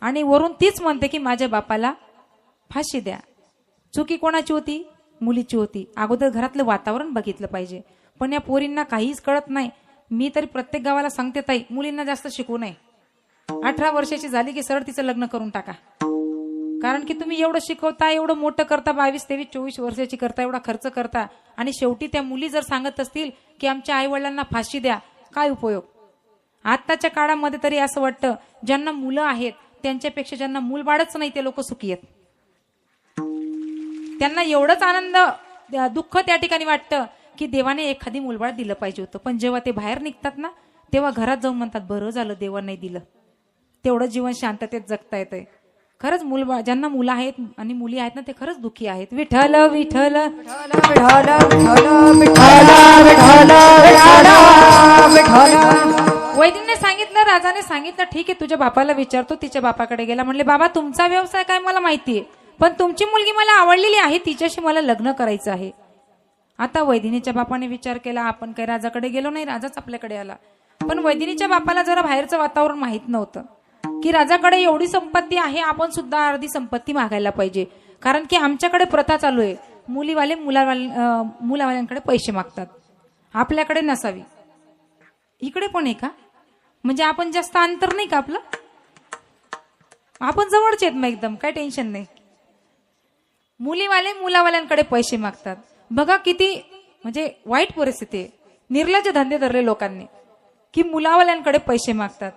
आणि वरून तीच म्हणते की माझ्या बापाला फाशी द्या. चुकी कोणाची होती? मुलीची होती. अगोदर घरातलं वातावरण बघितलं पाहिजे. पण या पोरींना काहीच कळत नाही. मी तरी प्रत्येक गावाला सांगते ताई, मुलींना जास्त शिकवू नये. 18 वर्षाची झाली की सरळ तिचं लग्न करून टाका. कारण की तुम्ही एवढं शिकवता, एवढं मोठं करता, 22, 23, 24 वर्षाची करता, एवढा खर्च करता, आणि शेवटी त्या मुली जर सांगत असतील की आमच्या आई वडिलांना फाशी द्या, काय उपयोग? आत्ताच्या काळामध्ये तरी असं वाटतं ज्यांना मुलं आहेत त्यांच्यापेक्षा ज्यांना मूलबाळच नाही ते लोक सुखी आहेत. त्यांना एवढंच आनंद दुःख त्या ठिकाणी वाटतं की देवाने एखादी मूलबाळ दिलं पाहिजे होतं. पण जेव्हा ते बाहेर निघतात ना, तेव्हा घरात जाऊन म्हणतात बरं झालं देवा नाही दिलं. तेवढं जीवन शांततेत जगता येतंय. खरंच मूलबाळ ज्यांना मुलं आहेत आणि मुली आहेत ना, ते खरंच दुःखी आहेत. विठ्ठल विठ्ठल विठ्ठल वैदिकने सांगितलं, राजाने सांगितलं, ठीक आहे तुझ्या बापाला विचारतो. तिच्या बापाकडे गेला, म्हणले बाबा तुमचा व्यवसाय काय मला माहितीये, पण तुमची मुलगी मला आवडलेली आहे, तिच्याशी मला लग्न करायचं आहे. आता वैदिनीच्या बापाने विचार केला, आपण काही राजाकडे गेलो नाही, राजाच आपल्याकडे आला. पण वैदिनीच्या बापाला जरा बाहेरचं वातावरण माहित नव्हतं की राजाकडे एवढी संपत्ती आहे, आपण सुद्धा अर्धी संपत्ती मागायला पाहिजे. कारण की आमच्याकडे प्रथा चालू आहे, मुलीवाले मुलावाल्यांकडे पैसे मागतात, आपल्याकडे नसावी. इकडे पण आहे का? म्हणजे आपण जास्त अंतर नाही का आपलं? आपण जवळचे आहेत मग एकदम, काय टेन्शन नाही. मुलीवाले मुलावाल्यांकडे पैसे मागतात. बघा किती म्हणजे वाईट परिस्थिती आहे. निर्लज्ज धंदे धरले लोकांनी की मुलावाल्यांकडे पैसे मागतात.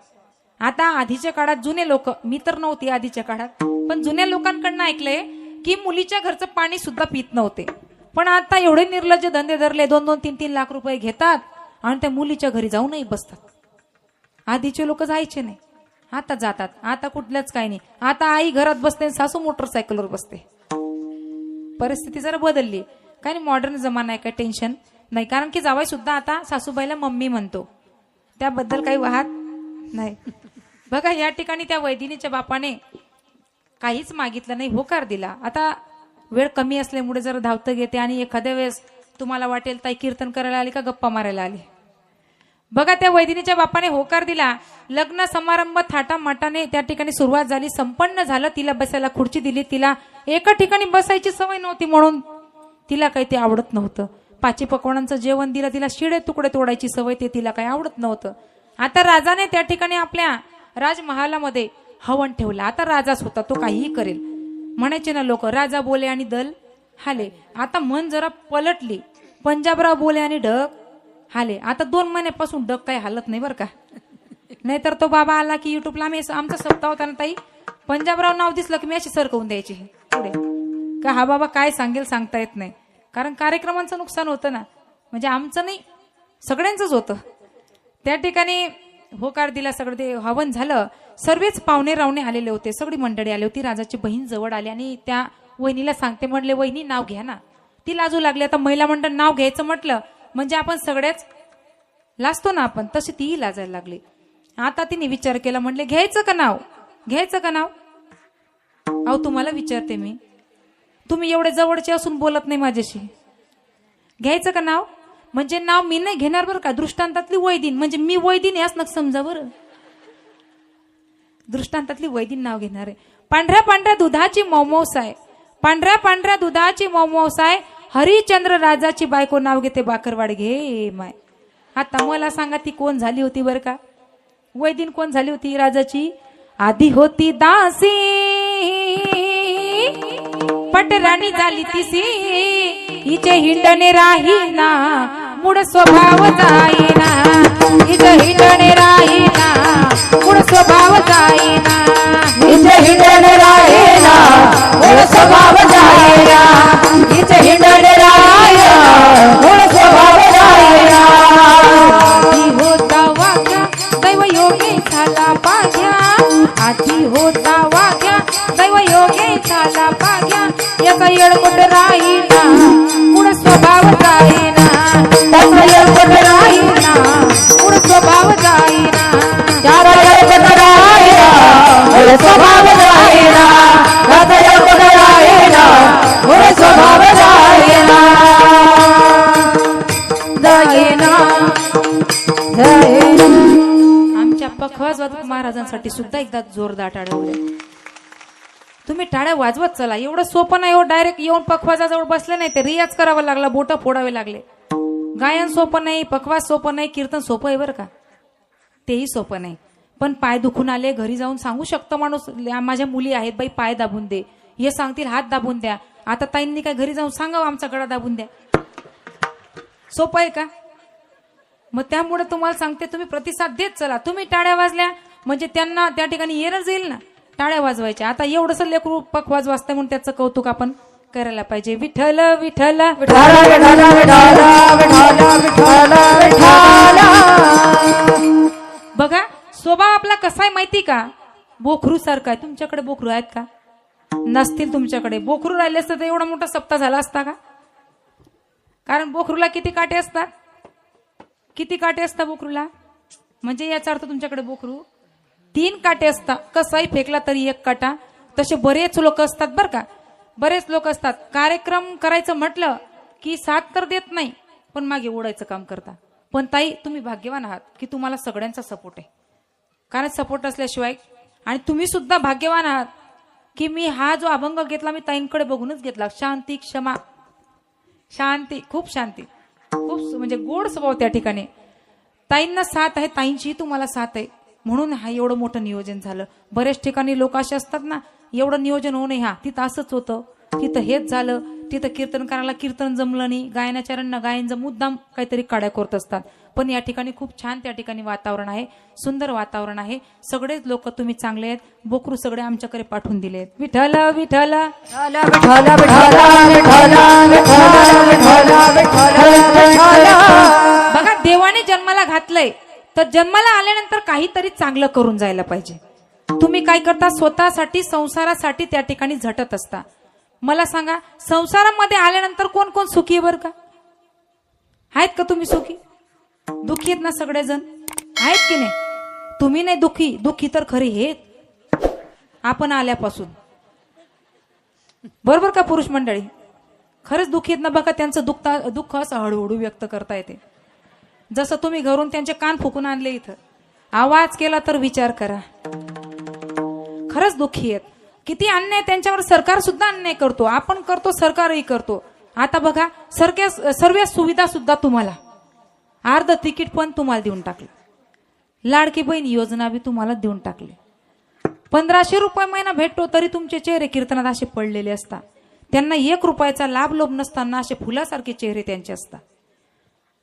आता आधीच्या काळात जुने लोक, मी तर नव्हती आधीच्या काळात, पण जुन्या लोकांकडनं ऐकलंय की मुलीच्या घरचं पाणी सुद्धा पित नव्हते. पण आता एवढे निर्लज्ज धंदे धरले, 2-2, 3-3 लाख रुपये घेतात आणि त्या मुलीच्या घरी जाऊनही बसतात. आधीचे लोक जायचे नाही, आता जातात. आता कुठल्याच काही नाही. आता आई घरात बसते, सासू मोटरसायकलवर बसते. परिस्थिती जरा बदलली. काय नाही, मॉडर्न जमाना आहे, काय टेन्शन नाही. कारण की जावई सुद्धा आता सासूबाईला मम्मी म्हणतो, त्याबद्दल काही वाद नाही. बघा या ठिकाणी त्या वैदिनीच्या बापाने काहीच मागितलं नाही, होकार दिला. आता वेळ कमी असल्यामुळे जरा धावतं घेते आणि एखाद्या वेळेस तुम्हाला वाटेल ताई कीर्तन करायला आली का गप्पा मारायला आली. बघा त्या वैदिनीच्या बापाने होकार दिला. लग्न समारंभ थाटामाटाने त्या ठिकाणी सुरुवात झाली, संपन्न झालं. तिला बसायला खुर्ची दिली. तिला एका ठिकाणी बसायची सवय नव्हती म्हणून तिला काही ते आवडत नव्हतं. 5 पकवानांचं जेवण दिलं, तिला शिळे तुकडे तोडायची सवय, ते तिला काही आवडत नव्हतं. आता राजाने त्या ठिकाणी आपल्या राजमहालामध्ये हवन ठेवला. आता राजाच होता, तो काहीही करेल. म्हणायचे ना लोक, राजा बोले आणि दल हाले. आता मन जरा पलटली, पंजाबराव बोले आणि ढग हाले. आता 2 महिन्यापासून ढग काही हालत नाही बरं का. नाहीतर तो बाबा आला की युट्यूबला आमचा सप्ताह होता ना ताई, पंजाबराव नाव दिसलं की मी अशी सरकवून द्यायची पुढे का हा बाबा काय सांगेल सांगता येत नाही. कारण कार्यक्रमांचं नुकसान होतं ना, म्हणजे आमचं नाही सगळ्यांचंच होतं. त्या ठिकाणी होकार दिला, सगळं ते हवन झालं. सर्वच पाहुणे रावणे आलेले होते, सगळी मंडळी आली होती. राजाची बहीण जवळ आली आणि त्या वहिनीला सांगते, म्हणले वहिनी नाव घ्या ना. ती लाजू लागली. आता महिला मंडळ नाव घ्यायचं म्हटलं म्हणजे आपण सगळ्याच लाजतो ना आपण, तशी तीही लाजायला लागली. आता तिने विचार केला, म्हणले घ्यायचं का नाव, घ्यायचं का नाव? अहो तुम्हाला विचारते मी, तुम्ही एवढे जवळचे असून बोलत नाही माझ्याशी. घ्यायचं का नाव? म्हणजे नाव मी नाही घेणार बरं का, दृष्टांतातली वैदिन, म्हणजे मी वैदिन याच नका समजा बरं. दृष्टांतातली वैदिन नाव घेणार आहे. पांढऱ्या पांढऱ्या दुधाची मौमौसाय, पांढऱ्या पांढऱ्या दुधाची मौमौसाय, हरिश्चंद्र राजाची बायको नाव घेते बाकरवाड घे माय. आता मला सांगा ती कोण झाली होती बरं का? वैदिन कोण झाली होती राजाची? आधी होती दासी, पटराणी झाली तिसी, हिचे हिंडणे राहीना, मूळ स्वभाव जाईना. हिचे हिंडणे राहीना, मूळ स्वभाव जाईना. हिचे हिंडणे राहीना, मूळ स्वभाव जाईना. हिचे हिंडणे राहीना, मूळ स्वभाव जाईना. आधी होता वाघ्या दैव योगे झाला पाघ्या, आधी होता वाघ्या दैव योगे झाला पाघ्या. याचा येळकोट राहीना, मूळ स्वभाव जाईना. त्याचा येळकोट राहीना, मूळ स्वभाव जाईना. त्याचा येळकोट राहीना, मूळ स्वभाव जाईना. त्याचा येळकोट राहीना, मूळ स्वभाव जाईना. जाईना, जाईना. आमच्या पखवाज महाराजांसाठी सुद्धा एकदा जोरदार टाळ्या होत्या. तुम्ही टाळ्या वाजवत चला, एवढं सोपं नाही हो. डायरेक्ट येऊन पखवाजाजवळ बसले नाही, ते रियाज करावा लागला, बोटं फोडावे लागले. गायन सोपं नाही, पखवाज सोपं नाही, कीर्तन सोपं आहे बरं का, तेही सोपं नाही. पण पाय दुखून आले घरी जाऊन सांगू शकतो माणूस, माझ्या मुली आहेत बाई पाय दाबून दे, हे सांगतील हात दाबून द्या. आता ताईंनी काय घरी जाऊन सांगावं आमचा गळा दाबून द्या, सोपं आहे का? मग त्यामुळे तुम्हाला सांगते, तुम्ही प्रतिसाद देत चला. तुम्ही टाळ्या वाजल्या म्हणजे त्यांना त्या ठिकाणी येणं जाईल ना टाळ्या वाजवायच्या. आता एवढंसं लेकरू पखवाज वाजतंय म्हणून त्याचं कौतुक आपण करायला पाहिजे. विठ्ठल विठ्ठल बघा स्वभाव आपला कसा आहे माहिती का, बोखरू सारखा आहे. तुमच्याकडे बोखरू आहेत का? नसतील तुमच्याकडे. बोखरू राहिले असतं तर एवढा मोठा सप्ताह झाला असता का? कारण बोखरूला किती काटे असतात, किती काटे असतात बोखरूला, म्हणजे याचा अर्थ तुमच्याकडे बोखरू 3 काटे असतात. कसाही फेकला तरी 1 काटा. तसे बरेच लोक असतात बरं का, बरेच लोक असतात. कार्यक्रम करायचं म्हटलं की साथ तर देत नाही पण मागे ओढायचं काम करता. पण ताई तुम्ही भाग्यवान आहात की तुम्हाला सगळ्यांचा सपोर्ट आहे. कारण सपोर्ट असल्याशिवाय, आणि तुम्ही सुद्धा भाग्यवान आहात की मी हा जो अभंग घेतला मी ताईंकडे बघूनच घेतला. शांती, क्षमा, शांती, खूप शांती, खूप म्हणजे गोड स्वभाव त्या ठिकाणी. ताईंना साथ आहे, ताईंची तुम्हाला साथ आहे, म्हणून हा एवढं मोठं नियोजन झालं. बरेच ठिकाणी लोक असे असतात ना, एवढं नियोजन होऊ नये, हा तिथं असंच होतं, तिथं हेच झालं, तिथं कीर्तनकाराला कीर्तन जमलं नाही, गायनाचार्यांना गायन मुद्दाम काहीतरी काड्या करत असतात. पण या ठिकाणी खूप छान त्या ठिकाणी वातावरण आहे, सुंदर वातावरण आहे. सगळेच लोक तुम्ही चांगले आहेत. बोकरू सगळे आमच्याकडे पाठवून दिले आहेत. विठ्ठल विठ्ठल बघा, देवाने जन्माला घातलंय तर जन्माला आल्यानंतर काहीतरी चांगलं करून जायला पाहिजे. तुम्ही काय करता, स्वतःसाठी संसारासाठी त्या ठिकाणी झटत असता. मला सांगा, संसारामध्ये आल्यानंतर कोण कोण सुखी आहे बरं का? आहेत का तुम्ही सुखी? दुःखी आहेत ना सगळेजण, आहेत की नाही? तुम्ही नाही दुःखी, दुःखी तर खरे हे आपण आल्यापासून, बरोबर का पुरुष मंडळी? खरंच दुःखी आहेत ना बघा. त्यांचं दुःख असं हळूहळू व्यक्त करता येते. जसं तुम्ही घरून त्यांचे कान फुकून आणले, इथं आवाज केला तर विचार करा. खरंच दुःखी आहेत. किती अन्याय त्यांच्यावर सरकार सुद्धा अन्याय करतो, आपण करतो, सरकारही करतो. आता बघा, सर्व सुविधा सुद्धा तुम्हाला, अर्ध तिकीट पण तुम्हाला देऊन टाकलं, लाडकी बहीण योजना बी तुम्हाला देऊन टाकली, 1500 रुपये महिना भेटतो तरी तुमचे चेहरे कीर्तनात असे पडलेले असतात. त्यांना 1 रुपयाचा लाभ लोभ नसताना असे फुलासारखे चेहरे त्यांचे असतात.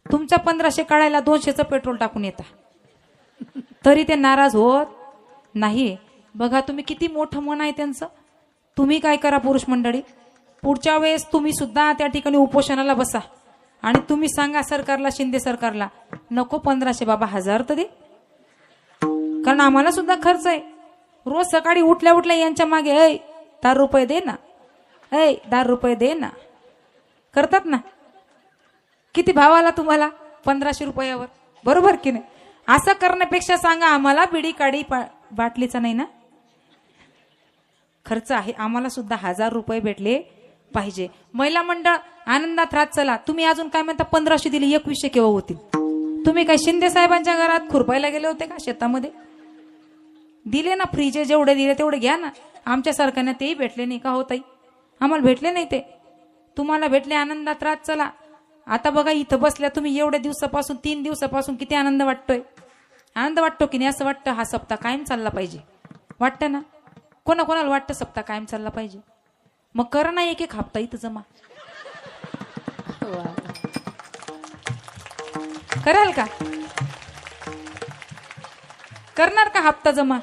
तुमचा 1500 काढायला 200चं पेट्रोल टाकून येता तरी ते नाराज होत नाही. बघा तुम्ही किती मोठं मन आहे त्यांचं. तुम्ही काय करा पुरुष मंडळी, पुढच्या वेळेस तुम्ही सुद्धा त्या ठिकाणी उपोषणाला बसा आणि तुम्ही सांगा सरकारला, शिंदे सरकारला, नको 1500 बाबा, 1000 तर दे. कारण आम्हाला सुद्धा खर्च आहे. रोज सकाळी उठल्या उठल्या यांच्या मागे 10 रुपये दे ना, 10 रुपये दे ना करतात ना. किती भाव आला तुम्हाला 1500 रुपयावर, बरोबर की नाही? असं करण्यापेक्षा सांगा आम्हाला बिडी काडी बाटलीचा नाही ना खर्च आहे, आम्हाला सुद्धा 1000 रुपये भेटले पाहिजे. महिला मंडळ आनंदात राहत चला. तुम्ही अजून काय म्हणता, 1500 दिले, 2100 केव्हा होतील? तुम्ही काय शिंदे साहेबांच्या घरात खुरपायला गेले होते का शेतामध्ये? दिले ना, फ्रीजे जेवढे दिले तेवढे घ्या ना. आमच्या सरकारने तेही भेटले नाही का हो ताई? आम्हाला भेटले नाही ते, तुम्हाला भेटले. आनंदात राहत चला. आता बघा इथं बसल्या तुम्ही एवढ्या दिवसापासून, 3 दिवसापासून किती आनंद वाटतोय, आनंद वाटतो की नाही? असं वाटतं हा सप्ताह कायम चालला पाहिजे, वाटतं ना? कोणाकोणाला वाटतं सप्ताह कायम चालला पाहिजे? मग करा ना, एक हप्ता इथं जमा कराल का? करणार का हप्ता जमा?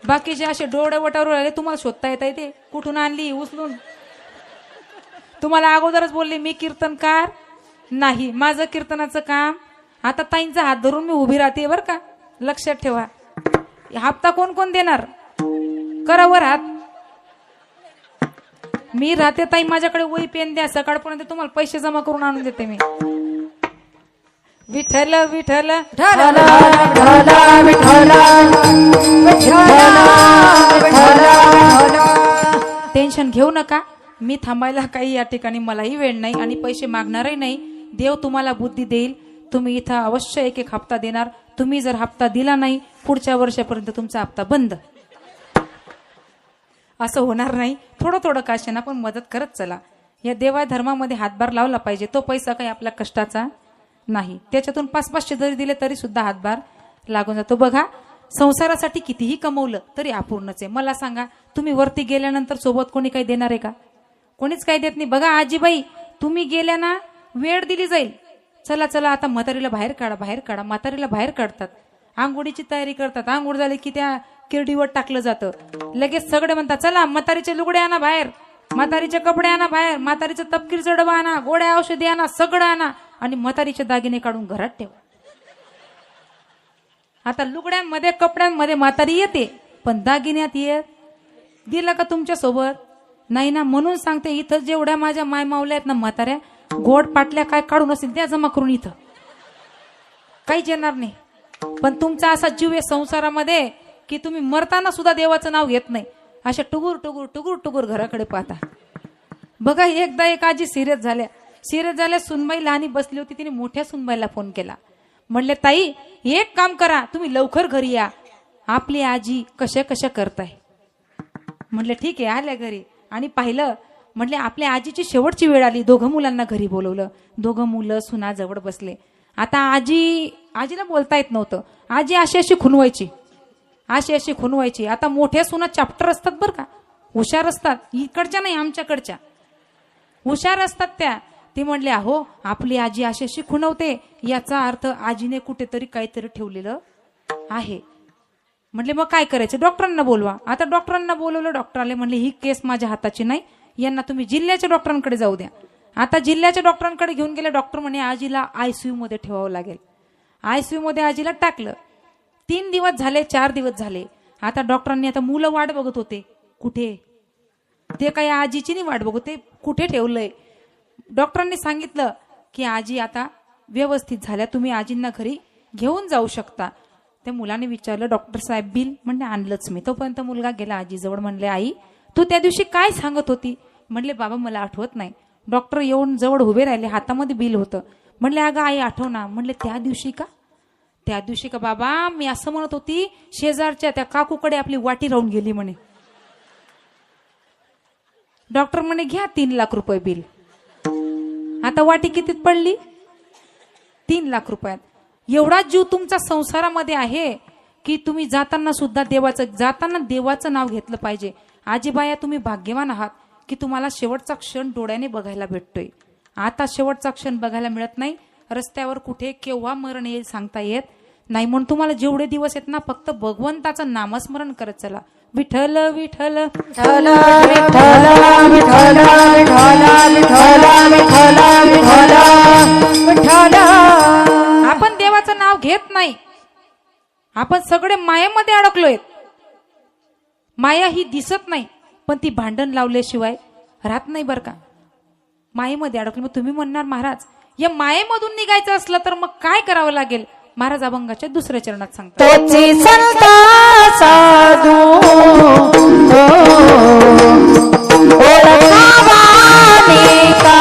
बाकीचे असे डोळे वटारू आले, तुम्हाला शोधता येत आहे ते कुठून आणली उचलून? तुम्हाला अगोदरच बोलले मी कीर्तनकार नाही, माझं कीर्तनाचं काम. आता ताईंचा हात धरून मी उभी राहते बरं का, लक्षात ठेवा. हप्ता कोण कोण देणार? करावर हात. मी राहते ताई, माझ्याकडे वही पेन द्या, सकाळपर्यंत तुम्हाला पैसे जमा करून आणून देते मी. विठ्ठल विठ्ठल टेन्शन घेऊ नका. मी थांबायला काही या ठिकाणी मलाही वेळ नाही आणि पैसे मागणारही नाही. देव तुम्हाला बुद्धी देईल. तुम्ही इथं अवश्य एक हप्ता देणार. तुम्ही जर हप्ता दिला नाही, पुढच्या वर्षापर्यंत तुमचा हप्ता बंद. असं होणार नाही. थोडं थोडं काशाना पण मदत करत चला. या देवा धर्मामध्ये हातभार लावला पाहिजे. तो पैसा काही आपल्या कष्टाचा नाही. त्याच्यातून 500-500 जरी दिले तरी सुद्धा हातभार लागून जातो. बघा, संसारासाठी कितीही कमवलं तरी अपूर्णच आहे. मला सांगा, तुम्ही वरती गेल्यानंतर सोबत कोणी काही देणार आहे का? कोणीच काही देत नाही. बघा आजीबाई, तुम्ही गेल्या ना, वेळ दिली जाईल, चला चला आता म्हातारीला बाहेर काढा, बाहेर काढा. म्हातारीला बाहेर काढतात, आंघोळीची तयारी करतात. आंघोळ झाली की त्या किरडीवर टाकलं जातं. लगेच सगळे म्हणतात, चला म्हातारीचे लुगडे आणा बाहेर, म्हातारीचे कपडे आणा बाहेर, म्हातारीचं तपकीरचं डबा आणा, गोड्या औषधी आणा, सगळं आणा आणि म्हातारीचे दागिने काढून घरात ठेवा. आता लुगड्यांमध्ये कपड्यांमध्ये म्हातारी येते, पण दागिन्यात येत दिलं का तुमच्या सोबत? नाही ना. म्हणून सांगते, इथं जेवढ्या माझ्या माय मावल्या आहेत ना म्हाताऱ्या, गोड पाटल्या काय काढून असतील त्या जमा करून इथं काहीच येणार नाही. पण तुमचा असा जीव आहे संसारामध्ये की तुम्ही मरताना सुद्धा देवाचं नाव घेत नाही. अशा टुगूर टुगूर टुगूर टुगूर घराकडे पाहता. बघा, एकदा एक आजी सिरियस झाल्या. सुनबाई लहानी बसली होती, तिने मोठ्या सुनबाईला फोन केला. म्हणले, ताई एक काम करा, तुम्ही लवकर घरी या, आपली आजी कशा कशा करताय. म्हणले ठीक आहे. आल्या घरी आणि पाहिलं. म्हणले आपल्या आजीची शेवटची वेळ आली. दोघं मुलांना घरी बोलवलं. दोघं मुलं सुना जवळ बसले. आता आजीला बोलता येत नव्हतं. आजी अशी अशी खुनवायची. आता मोठ्या सुना चॅप्टर असतात बरं का, हुशार असतात. इकडच्या नाही, आमच्याकडच्या हुशार असतात त्या. ती म्हणले, अहो आपली आजी अशी अशी खुणवते, याचा अर्थ आजीने कुठेतरी काहीतरी ठेवलेलं आहे. म्हणले मग काय करायचं? डॉक्टरांना बोलवा. आता डॉक्टरांना बोलवलं. डॉक्टर आले. म्हणले ही केस माझ्या हाताची नाही, यांना तुम्ही जिल्ह्याच्या डॉक्टरांकडे जाऊ द्या. आता जिल्ह्याच्या डॉक्टरांकडे घेऊन गेले. डॉक्टर म्हणे आजीला आयसीयू मध्ये ठेवावं लागेल. आयसीयू मध्ये आजीला टाकलं. 3 दिवस झाले, 4 दिवस झाले. आता डॉक्टरांनी, आता मुलं वाट बघत होते, कुठे ते काही आजीची नाही वाट बघत, ते कुठे ठेवलंय. डॉक्टरांनी सांगितलं की आजी आता व्यवस्थित झाल्या, तुम्ही आजींना घरी घेऊन जाऊ शकता. त्या मुलाने विचारलं, डॉक्टर साहेब बिल? म्हणले आणलंच मी. तोपर्यंत मुलगा गेला आजीजवळ. म्हणले आई तू त्या दिवशी काय सांगत होती? म्हणले बाबा मला आठवत नाही. डॉक्टर येऊन जवळ उभे राहिले, हातामध्ये बिल होतं. म्हणले अगं आई आठव ना. म्हणले त्या दिवशी का बाबा, मी असं म्हणत होती, शेजारच्या त्या काकूकडे आपली वाटी राहून गेली म्हणे. डॉक्टर म्हणे घ्या 3 लाख रुपये बिल. आता वाटी कितीत पडली? 3 लाख रुपयात. एवढा जीव तुमचा संसारामध्ये आहे की तुम्ही जाताना सुद्धा देवाचं नाव घेतलं पाहिजे. आजीबाया, तुम्ही भाग्यवान आहात की तुम्हाला शेवटचा क्षण डोळ्याने बघायला भेटतोय. आता शेवटचा क्षण बघायला मिळत नाही. रस्त्यावर कुठे केव्हा मरण येईल सांगता येत नाही. म्हणून तुम्हाला जेवढे दिवस आहेत ना, फक्त भगवंताचं नामस्मरण करत चला. विठ्ठल विठ्ठल विठ्ठल विठ्ठल विठ्ठल विठ्ठल विठ्ठल. आपण देवाचं नाव घेत नाही. आपण सगळे मायेमध्ये अडकलोय. माया ही दिसत नाही, पण ती भांडण लावल्याशिवाय राहत नाही बरं का. मायेमध्ये अडकलो. मग तुम्ही म्हणणार महाराज, या मायेमधून निघायचं असलं तर मग काय करावं लागेल? महाराज अभंगाच्या 2ऱ्या चरणात सांगतात, तोची संता साधू ओळखावाने का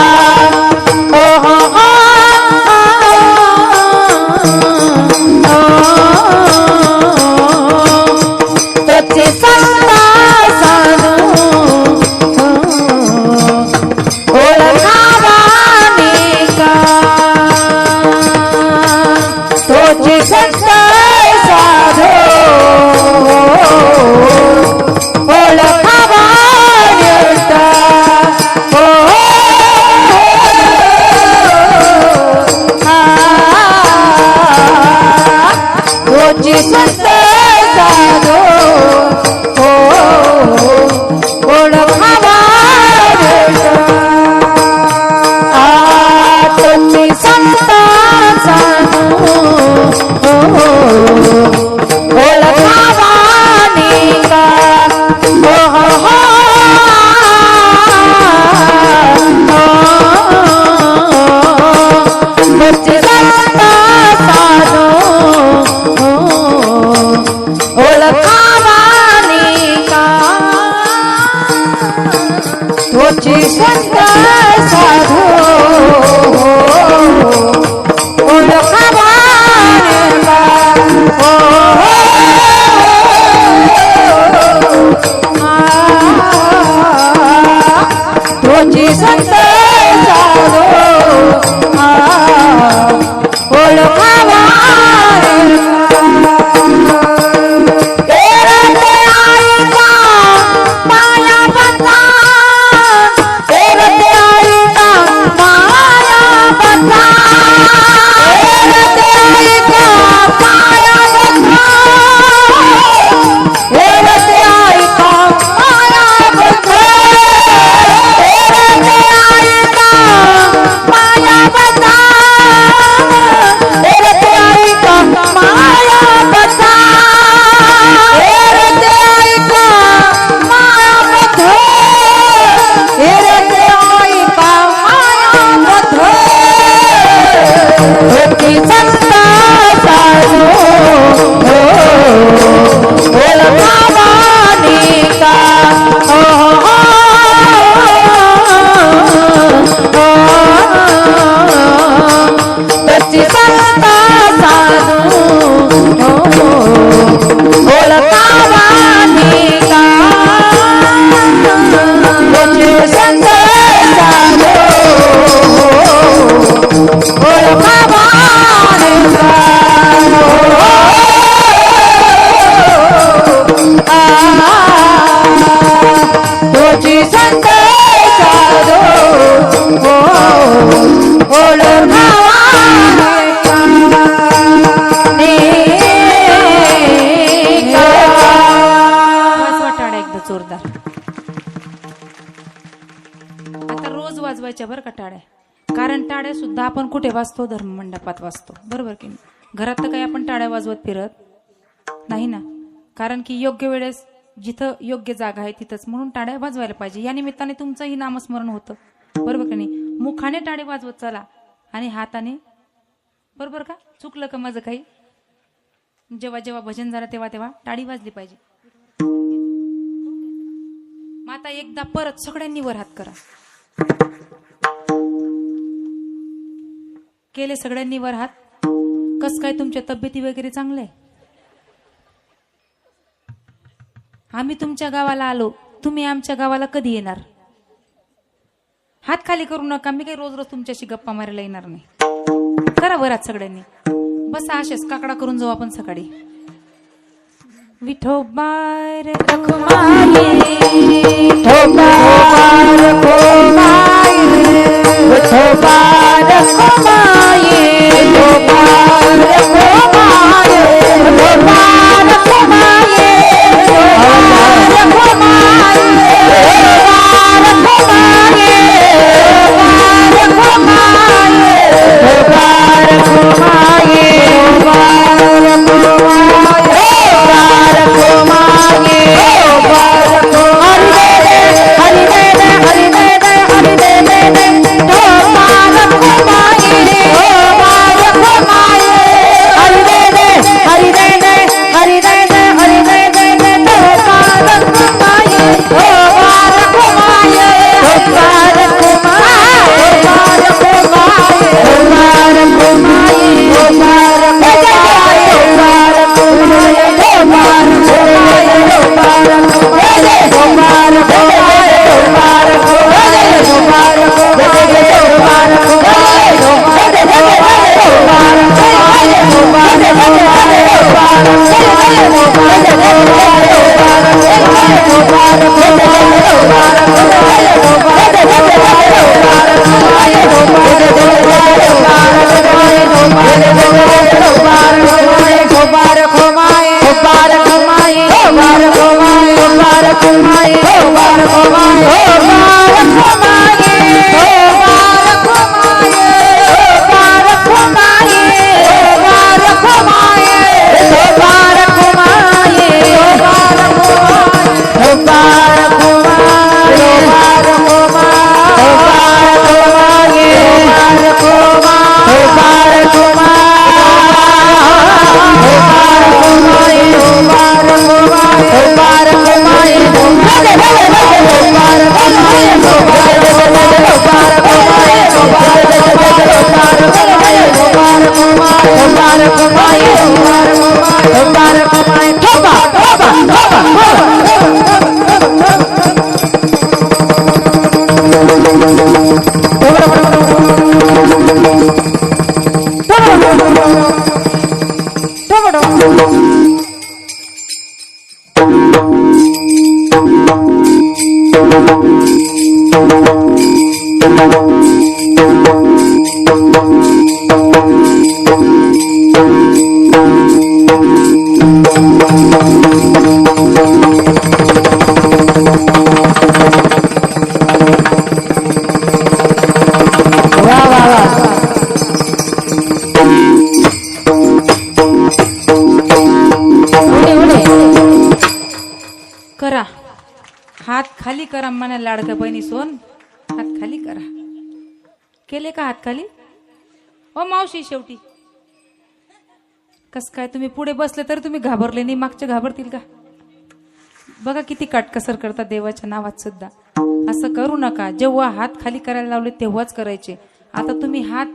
तोची संता साधू ओळखावाने का तोची संता साधू ओळखावाने का तोची संता साधू ओळखावाने तोची संता साधू ओळखावाने का तोची संता साधू ओळखावाने का तोची संता साधू ओळखावाने का तोची संता साधू संत साधू हो ओळखावा टाळ्या एकदा जोरदार. आता रोज वाजवायच्या बरं का टाळ्या. कारण टाळ्या सुद्धा आपण कुठे वाजतो? धर्ममंडपात वाजतो, बरोबर की नाही? घरात तर काही आपण टाळ्या वाजवत फिरत नाही ना. कारण की योग्य वेळेस जिथं योग्य जागा आहे तिथंच, म्हणून टाळ्या वाजवायला पाहिजे. या निमित्ताने तुमचंही नामस्मरण होतं, बरोबर की नाही? मुखाने टाळे वाजवत चला आणि हाताने, बरोबर का? चुकलं का माझं काही? जेव्हा जेव्हा भजन झालं तेव्हा तेव्हा टाळी वाजली पाहिजे. मग आता एकदा परत सगळ्यांनी वर हात करा. केले सगळ्यांनी वर हात. कस काय तुमच्या तब्येती वगैरे चांगले? आम्ही तुमच्या गावाला आलो, तुम्ही आमच्या गावाला कधी येणार? हात खाली करू नका. मी काही रोज रोज तुमच्याशी गप्पा मारायला येणार नाही. करा वर हात सगळ्यांनी. बसा असेच काकडा करून जाऊ आपण सकाळी. विठोबा रे रखुमाई, विठोबा रखुमाई, विठोबा रखुमाई, विठोबा रखुमाई, विठोबा रखुमाई, करा हात खाली करा. म्हणा लाडका बहिणी सोन, हात खाली करा. केले का हात खाली? ओ मावशी, शेवटी कस काय तुम्ही पुढे बसले तर तुम्ही घाबरले नाही, मागचे घाबरतील का? बघा किती काटकसर करतात देवाच्या नावात सुद्धा. असं करू नका. जेव्हा हात खाली करायला लावले तेव्हाच करायचे. आता तुम्ही हात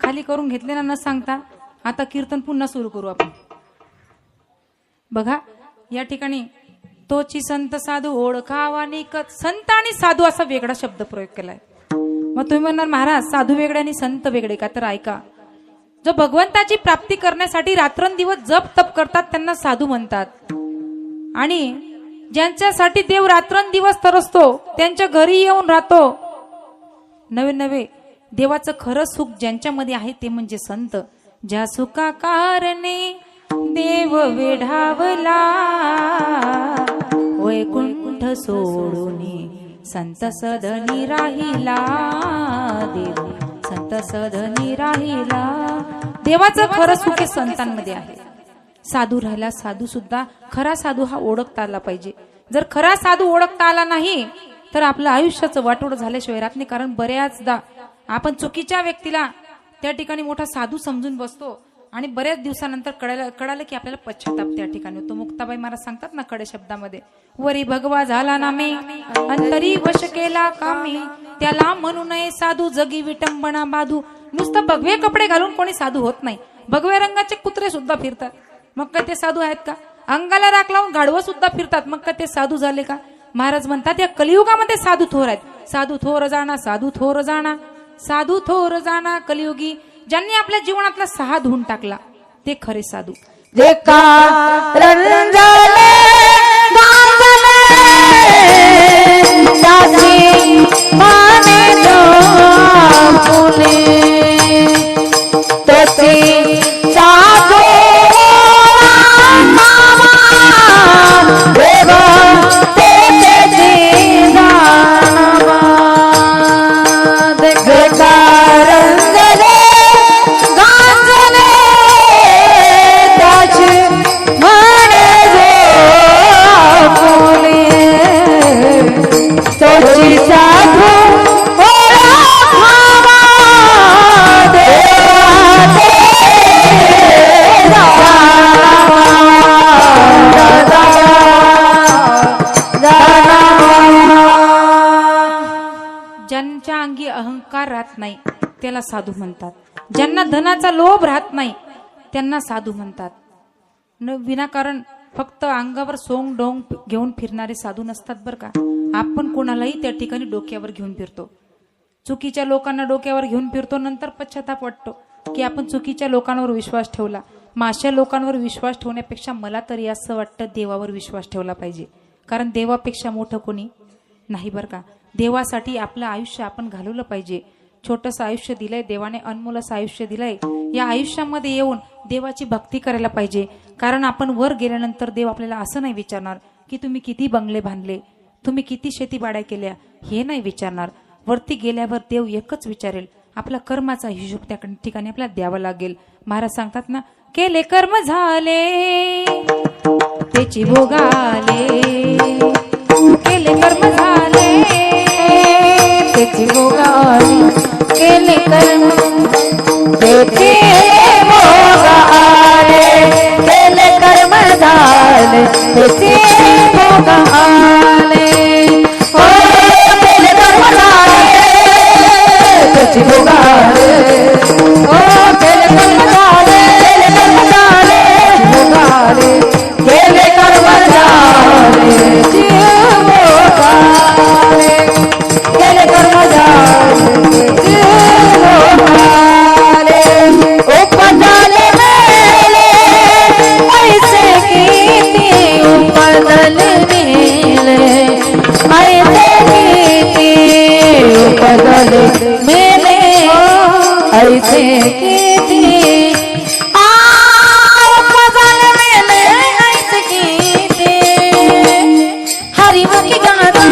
खाली करून घेतले ना न सांगता. आता कीर्तन पुन्हा सुरू करू आपण. बघा या ठिकाणी तोची संत साधू ओळखावा निकट. संत आणि साधू असा वेगळा शब्द प्रयोग केलाय. मग तुम्ही म्हणणार महाराज साधू वेगळे आणि संत वेगळे का? तर ऐका, जो भगवंताची प्राप्ती करण्यासाठी रात्रंदिवस जप तप करतात त्यांना साधू म्हणतात. आणि ज्यांच्यासाठी देव रात्रंदिवस तरसतो, त्यांच्या घरी येऊन राहतो. नवे नवे देवाचं खरं सुख ज्यांच्यामध्ये आहे ते म्हणजे संत. ज्या सुखा कारणे देव वेढावला, वैकुंठ सोडून संत सदनी राहिला. देव संत सदनी राहिला. देवाचं खरं सुख हे संतांमध्ये आहे. साधू राहिला, साधू सुद्धा खरा साधू हा ओळखता आला पाहिजे. जर खरा साधू ओळखता आला नाही तर आपलं आयुष्याचं वाटोळ झाल्याशिवाय राहत नाही. कारण बऱ्याचदा आपण चुकीच्या व्यक्तीला त्या ठिकाणी मोठा साधू समजून बसतो आणि बऱ्याच दिवसानंतर कळालं की आपल्याला पश्चाताप त्या ठिकाणी होतो. मुक्ताबाई महाराज सांगतात ना कडे शब्दामध्ये, वरी भगवा झाला नामे अंतरी वश केला कामे, त्याला म्हणू नये साधू जगी विटंबना बाधू. नुसतं भगवे कपडे घालून कोणी साधू होत नाही. भगव्या रंगाचे कुत्रे सुद्धा फिरतात, मग काय ते साधू आहेत का? अंगाला राख लावून गाढवं सुद्धा फिरतात, मग काय ते साधू झाले का? महाराज म्हणतात या कलियुगामध्ये साधू थोर आहेत. साधू थोर जाणा, साधू थोर जाणा, साधू थोर जाणा कलियुगी. ज्यांनी आपल्या जीवनातला सहा धुवून टाकला ते खरे साधू. जे कारण झाले गांजले, त्याची माने जपुले, त्याची साधू ज्यांच्या अंगी अहंकार राहत नाही त्याला साधू म्हणतात. ज्यांना धनाचा लोभ राहत नाही त्यांना साधू म्हणतात. न विनाकारण फक्त अंगावर सोंग डोंग घेऊन फिरणारे साधू नसतात बरं का. आपण कोणालाही त्या ठिकाणी डोक्यावर घेऊन फिरतो. चुकीच्या लोकांना डोक्यावर घेऊन फिरतो, नंतर पश्चाताप वाटतो की आपण चुकीच्या लोकांवर विश्वास ठेवला. मग अशा लोकांवर विश्वास ठेवण्यापेक्षा मला तरी असं वाटतं देवावर विश्वास ठेवला पाहिजे. कारण देवापेक्षा मोठं कोणी नाही बरं का. देवासाठी आपलं आयुष्य आपण घालवलं पाहिजे. छोटंसं आयुष्य दिलंय देवाने, अनमोल असं आयुष्य दिलंय. या आयुष्यामध्ये येऊन देवाची भक्ती करायला पाहिजे. कारण आपण वर गेल्यानंतर देव आपल्याला असं नाही विचारणार की तुम्ही किती बंगले बांधले, तुम्ही किती शेतीबाड्या केल्या, हे नाही विचारणार. वरती गेल्यावर देव एकच विचारेल, आपला कर्माचा हिशोब त्या ठिकाणी आपल्याला द्यावा लागेल. महाराज सांगतात ना, केले कर्म झाले त्याची भोगाले, केले कर्म झाले त्याची भोगाली, केले कर्म त्याचे भोगाले, केले कर्म झाले त्याचे भोगाले. हो केले कर्म झाले त्याची भोगाले, हो केले कर्म झाले, केले कर्म झाले भोगाले, केले कर्म झाले त्याची भोगाले, केले कर्म झाले भोगाले. उपजले मेले ऐसे किती, उपजले मेले ऐसे किती, उपजले मेले ऐसे किती, उपजले मेले ऐसे किती. हरिमुखी गाता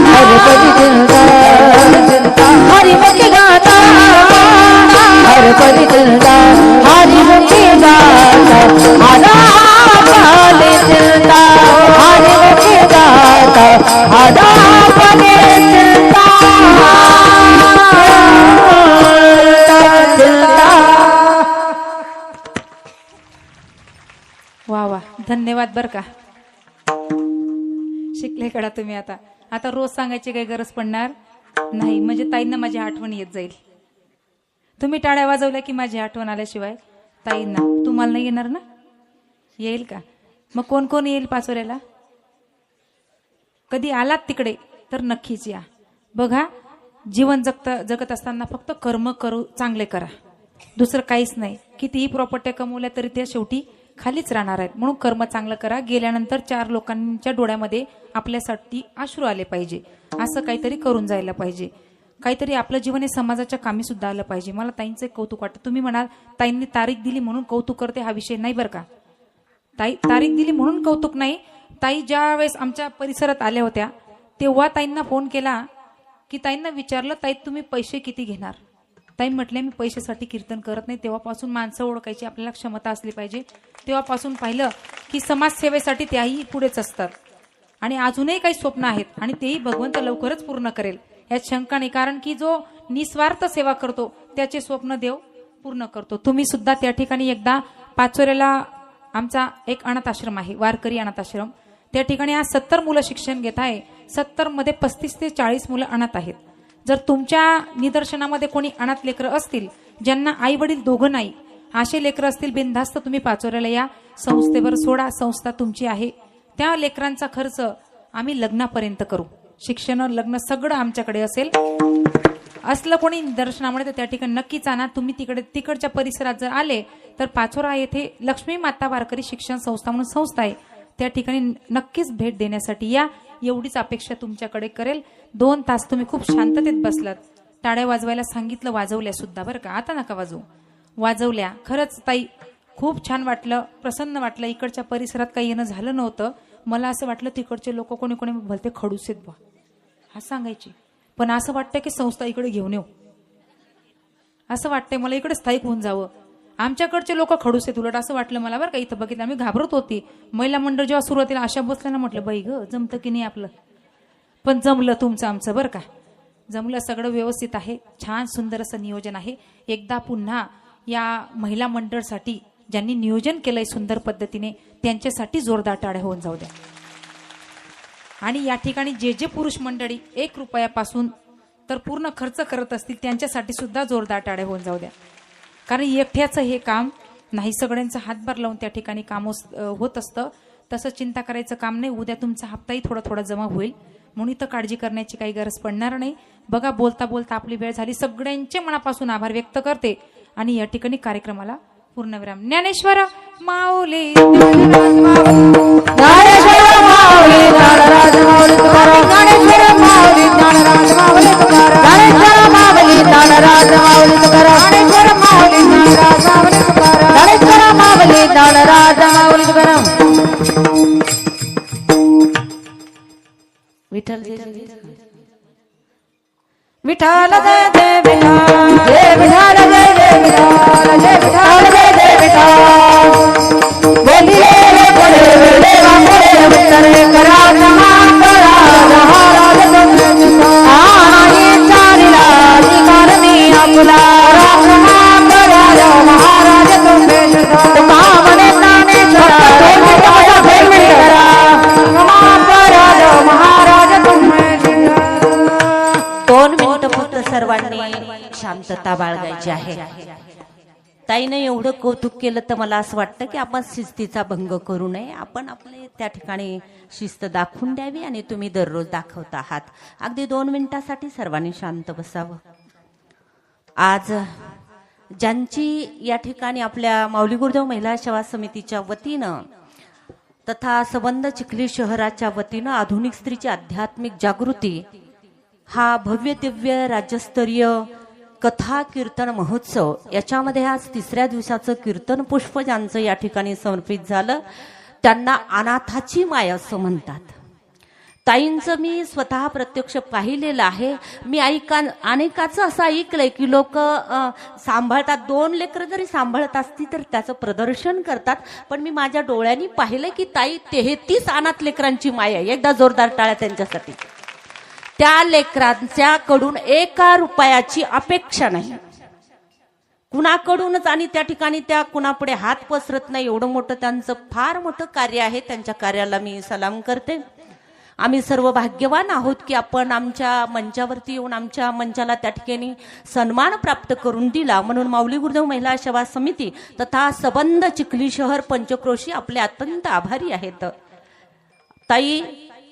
हर पदी दिलता, हरिमुखी गाता हर पदी दिलता, हरिमुखी गाता आधा पाले दिलता, हरिमुखी गाता आधा पाले दिलता. वा वा, धन्यवाद बर का. शिकले कडा तुम्ही. आता आता रोज सांगायची काही गरज पडणार नाही, म्हणजे ताईंना माझी आठवण येत जाईल. तुम्ही टाळ्या वाजवल्या की माझी आठवण आल्याशिवाय ताईंना तुम्हाला नाही येणार ना. येईल का? मग कोण कोण येईल पाचोऱ्याला? कधी आलात तिकडे तर नक्कीच या. बघा, जीवन जगत असताना फक्त कर्म करू, चांगले करा, दुसरं काहीच नाही. कितीही प्रॉपर्ट्या कमवल्या तरी त्या शेवटी खालीच राहणार आहेत. म्हणून कर्म चांगलं करा. गेल्यानंतर 4 लोकांच्या डोळ्यामध्ये आपल्यासाठी अश्रू आले पाहिजे. असं काहीतरी करून जायला पाहिजे. काहीतरी आपलं जीवन हे समाजाच्या कामी सुद्धा आलं पाहिजे. मला ताईंचं एक कौतुक वाटतं. तुम्ही म्हणाल ताईंनी तारीख दिली म्हणून कौतुक करते, हा विषय नाही बरं का. ताई तारीख दिली म्हणून कौतुक नाही. ताई ज्या वेळेस आमच्या परिसरात आल्या होत्या तेव्हा ताईंना फोन केला की ताईंना विचारलं, ताई तुम्ही पैसे किती घेणार. ताई म्हटल्या मी पैशासाठी कीर्तन करत नाही. तेव्हापासून माणसं ओळखायची आपल्याला क्षमता असली पाहिजे. तेव्हापासून पाहिलं की समाजसेवेसाठी त्याही पुढेच असतात आणि अजूनही काही स्वप्न आहेत आणि तेही भगवंत लवकरच पूर्ण करेल यात शंका नाही. कारण की जो निस्वार्थ सेवा करतो त्याचे स्वप्न देव पूर्ण करतो. तुम्ही सुद्धा त्या ठिकाणी एकदा पाचोऱ्याला आमचा एक अनाथ आश्रम आहे, वारकरी अनाथ आश्रम. त्या ठिकाणी आज 70 मुलं शिक्षण घेत आहे. 70 मध्ये 35 ते 40 मुलं अनाथ आहेत. जर तुमच्या निदर्शनामध्ये कोणी अनाथ लेकरं असतील ज्यांना आई वडील दोघं नाही असे लेकरं असतील, बिनधास्त तुम्ही पाचोऱ्याला या, संस्थेवर सोडा. संस्था तुमची आहे. त्या लेकरांचा खर्च आम्ही लग्नापर्यंत करू. शिक्षण लग्न सगळं आमच्याकडे असेल. असलं कोणी निदर्शनामध्ये तर त्या ठिकाणी नक्कीच आणा. तुम्ही तिकडच्या परिसरात जर आले तर पाचोरा येथे लक्ष्मी माता वारकरी शिक्षण संस्था म्हणून संस्था आहे, त्या ठिकाणी नक्कीच भेट देण्यासाठी या. एवढीच अपेक्षा तुमच्याकडे करेल. 2 तास तुम्ही खूप शांततेत बसलात. टाळ्या वाजवायला सांगितलं, वाजवल्या सुद्धा बरं का. आता नका वाजवू, वाजवल्या. खरंच ताई खूप छान वाटलं, प्रसन्न वाटलं. इकडच्या परिसरात काही येणं झालं नव्हतं. मला असं वाटलं तिकडचे लोक कोणी कोणी भलते खडूस आहेत बा हा सांगायची, पण असं वाटतं की संस्था इकडे घेऊन येऊ. असं वाटतंय मला इकडे स्थायिक होऊन जावं. आमच्याकडचे लोक खडूस आहेत उलट असं वाटलं मला बरं का. इथं बघितलं आम्ही घाबरत होती. महिला मंडळ जेव्हा सुरुवातीला आशा बसल्यानं म्हटलं बाई ग जमतं की नाही आपलं, पण जमलं तुमचं आमचं बरं का. जमलं, सगळं व्यवस्थित आहे. छान सुंदर असं नियोजन आहे. एकदा पुन्हा या महिला मंडळसाठी ज्यांनी नियोजन केलंय सुंदर पद्धतीने त्यांच्यासाठी जोरदार टाळ्या होऊन जाऊ द्या. आणि या ठिकाणी जे जे पुरुष मंडळी 1 रुपयापासून तर पूर्ण खर्च करत असतील त्यांच्यासाठी सुद्धा जोरदार टाळ्या होऊन जाऊ द्या. कारण एकट्याचं हे काम नाही, सगळ्यांचा हातभार लावून त्या ठिकाणी काम होत असतं. तसं चिंता करायचं काम नाही. उद्या तुमचा हप्ताही थोडा थोडा जमा होईल, म्हणून इथं काळजी करण्याची काही गरज पडणार नाही. बघा बोलता बोलता आपली वेळ झाली. सगळ्यांचे मनापासून आभार व्यक्त करते आणि या ठिकाणी कार्यक्रमाला पूर्णविराम. ज्ञानेश्वर माऊली, ज्ञानेश्वर माऊली, ज्ञानराज माऊली तुकाराम, ज्ञानेश्वर माऊली, ज्ञानराज माऊली तुकाराम, ज्ञानेश्वर माऊली, ज्ञानराज माऊली तुकाराम, ज्ञानेश्वर माऊली, ज्ञानराज माऊली तुकाराम, ज्ञानेश्वर माऊली, ज्ञानराज माऊली तुकाराम. विठ्ठल विठ्ठल जय जय विठ्ठल, जय विठ्ठल जय जय विठ्ठल, जय विठ्ठल जय जय विठ्ठल. बोली रे बोले रे वापरे विठ्ठल करा महाराज महाराज तुमचे आणि चारिला निकारणी आपला महाराज महाराज तुमचे कामने ज्ञानेश्वर महाराज तुमचे. 2 मिनिटं फक्त सर्वांनी शांतता बाळगायची आहे. ताईने एवढं कौतुक केलं तर मला असं वाटतं की आपण शिस्तीचा भंग करू नये. आपण आपले त्या ठिकाणी शिस्त दाखवून द्यावी आणि तुम्ही दररोज दाखवत आहात. अगदी 2 मिनिटासाठी सर्वांनी शांत बसावं. आज ज्यांची या ठिकाणी आपल्या माऊली गुरुदेव महिला सेवा समितीच्या वतीनं तथा संबंध चिखली शहराच्या वतीनं आधुनिक स्त्रीची आध्यात्मिक जागृती हा भव्य दिव्य राज्यस्तरीय कथा कीर्तन महोत्सव, याच्यामध्ये आज 3ऱ्या दिवसाचं कीर्तन पुष्प ज्यांचं या ठिकाणी समर्पित झालं त्यांना अनाथाची माय असं म्हणतात. ताईंचं मी स्वतः प्रत्यक्ष पाहिलेलं आहे. मी अनेकाचं असं ऐकलंय की लोक सांभाळतात, 2 लेकरं जरी सांभाळत असतील तर त्याचं प्रदर्शन करतात. पण मी माझ्या डोळ्यांनी पाहिलं की ताई 33 अनाथ लेकरांची माय आहे. एकदा जोरदार टाळ्या त्यांच्यासाठी. त्या लेकरांच्याकडून 1 रुपयाची अपेक्षा नाही कुणाकडूनच, आणि त्या ठिकाणी त्या कुणापुढे हात पसरत नाही. एवढं मोठं त्यांचं फार मोठं कार्य आहे. त्यांच्या कार्याला मी सलाम करते. आम्ही सर्व भाग्यवान आहोत की आपण आमच्या मंचावरती येऊन आमच्या मंचाला त्या ठिकाणी सन्मान प्राप्त करून दिला. म्हणून माऊली गुरुदेव महिला सेवा समिती तथा संबंध चिखली शहर पंचक्रोशी आपले अत्यंत आभारी आहेत. ताई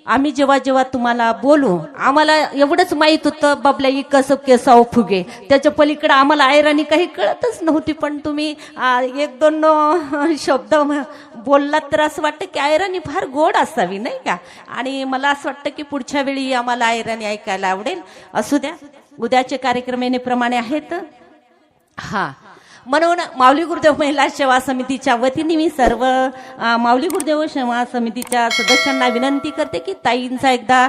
आम्ही जेव्हा जेव्हा तुम्हाला बोलू, आम्हाला एवढंच माहित होतं बाबल्या ही कसं केसाव फुगे, त्याच्या पलीकडे आम्हाला ऐराणी काही कळतच नव्हती. पण तुम्ही एक दोन शब्द बोललात तर असं वाटतं की ऐराणी फार गोड असावी, नाही का? आणि मला असं वाटतं की पुढच्या वेळी आम्हाला ऐराणी ऐकायला आवडेल. असू द्या, उद्याचे कार्यक्रम येण्याप्रमाणे आहेत. हा, म्हणून माऊली गुरुदेव महिला सेवा समितीच्या वतीने मी सर्व माऊली गुरुदेव सेवा समितीच्या सदस्यांना विनंती करते की ताईंचा एकदा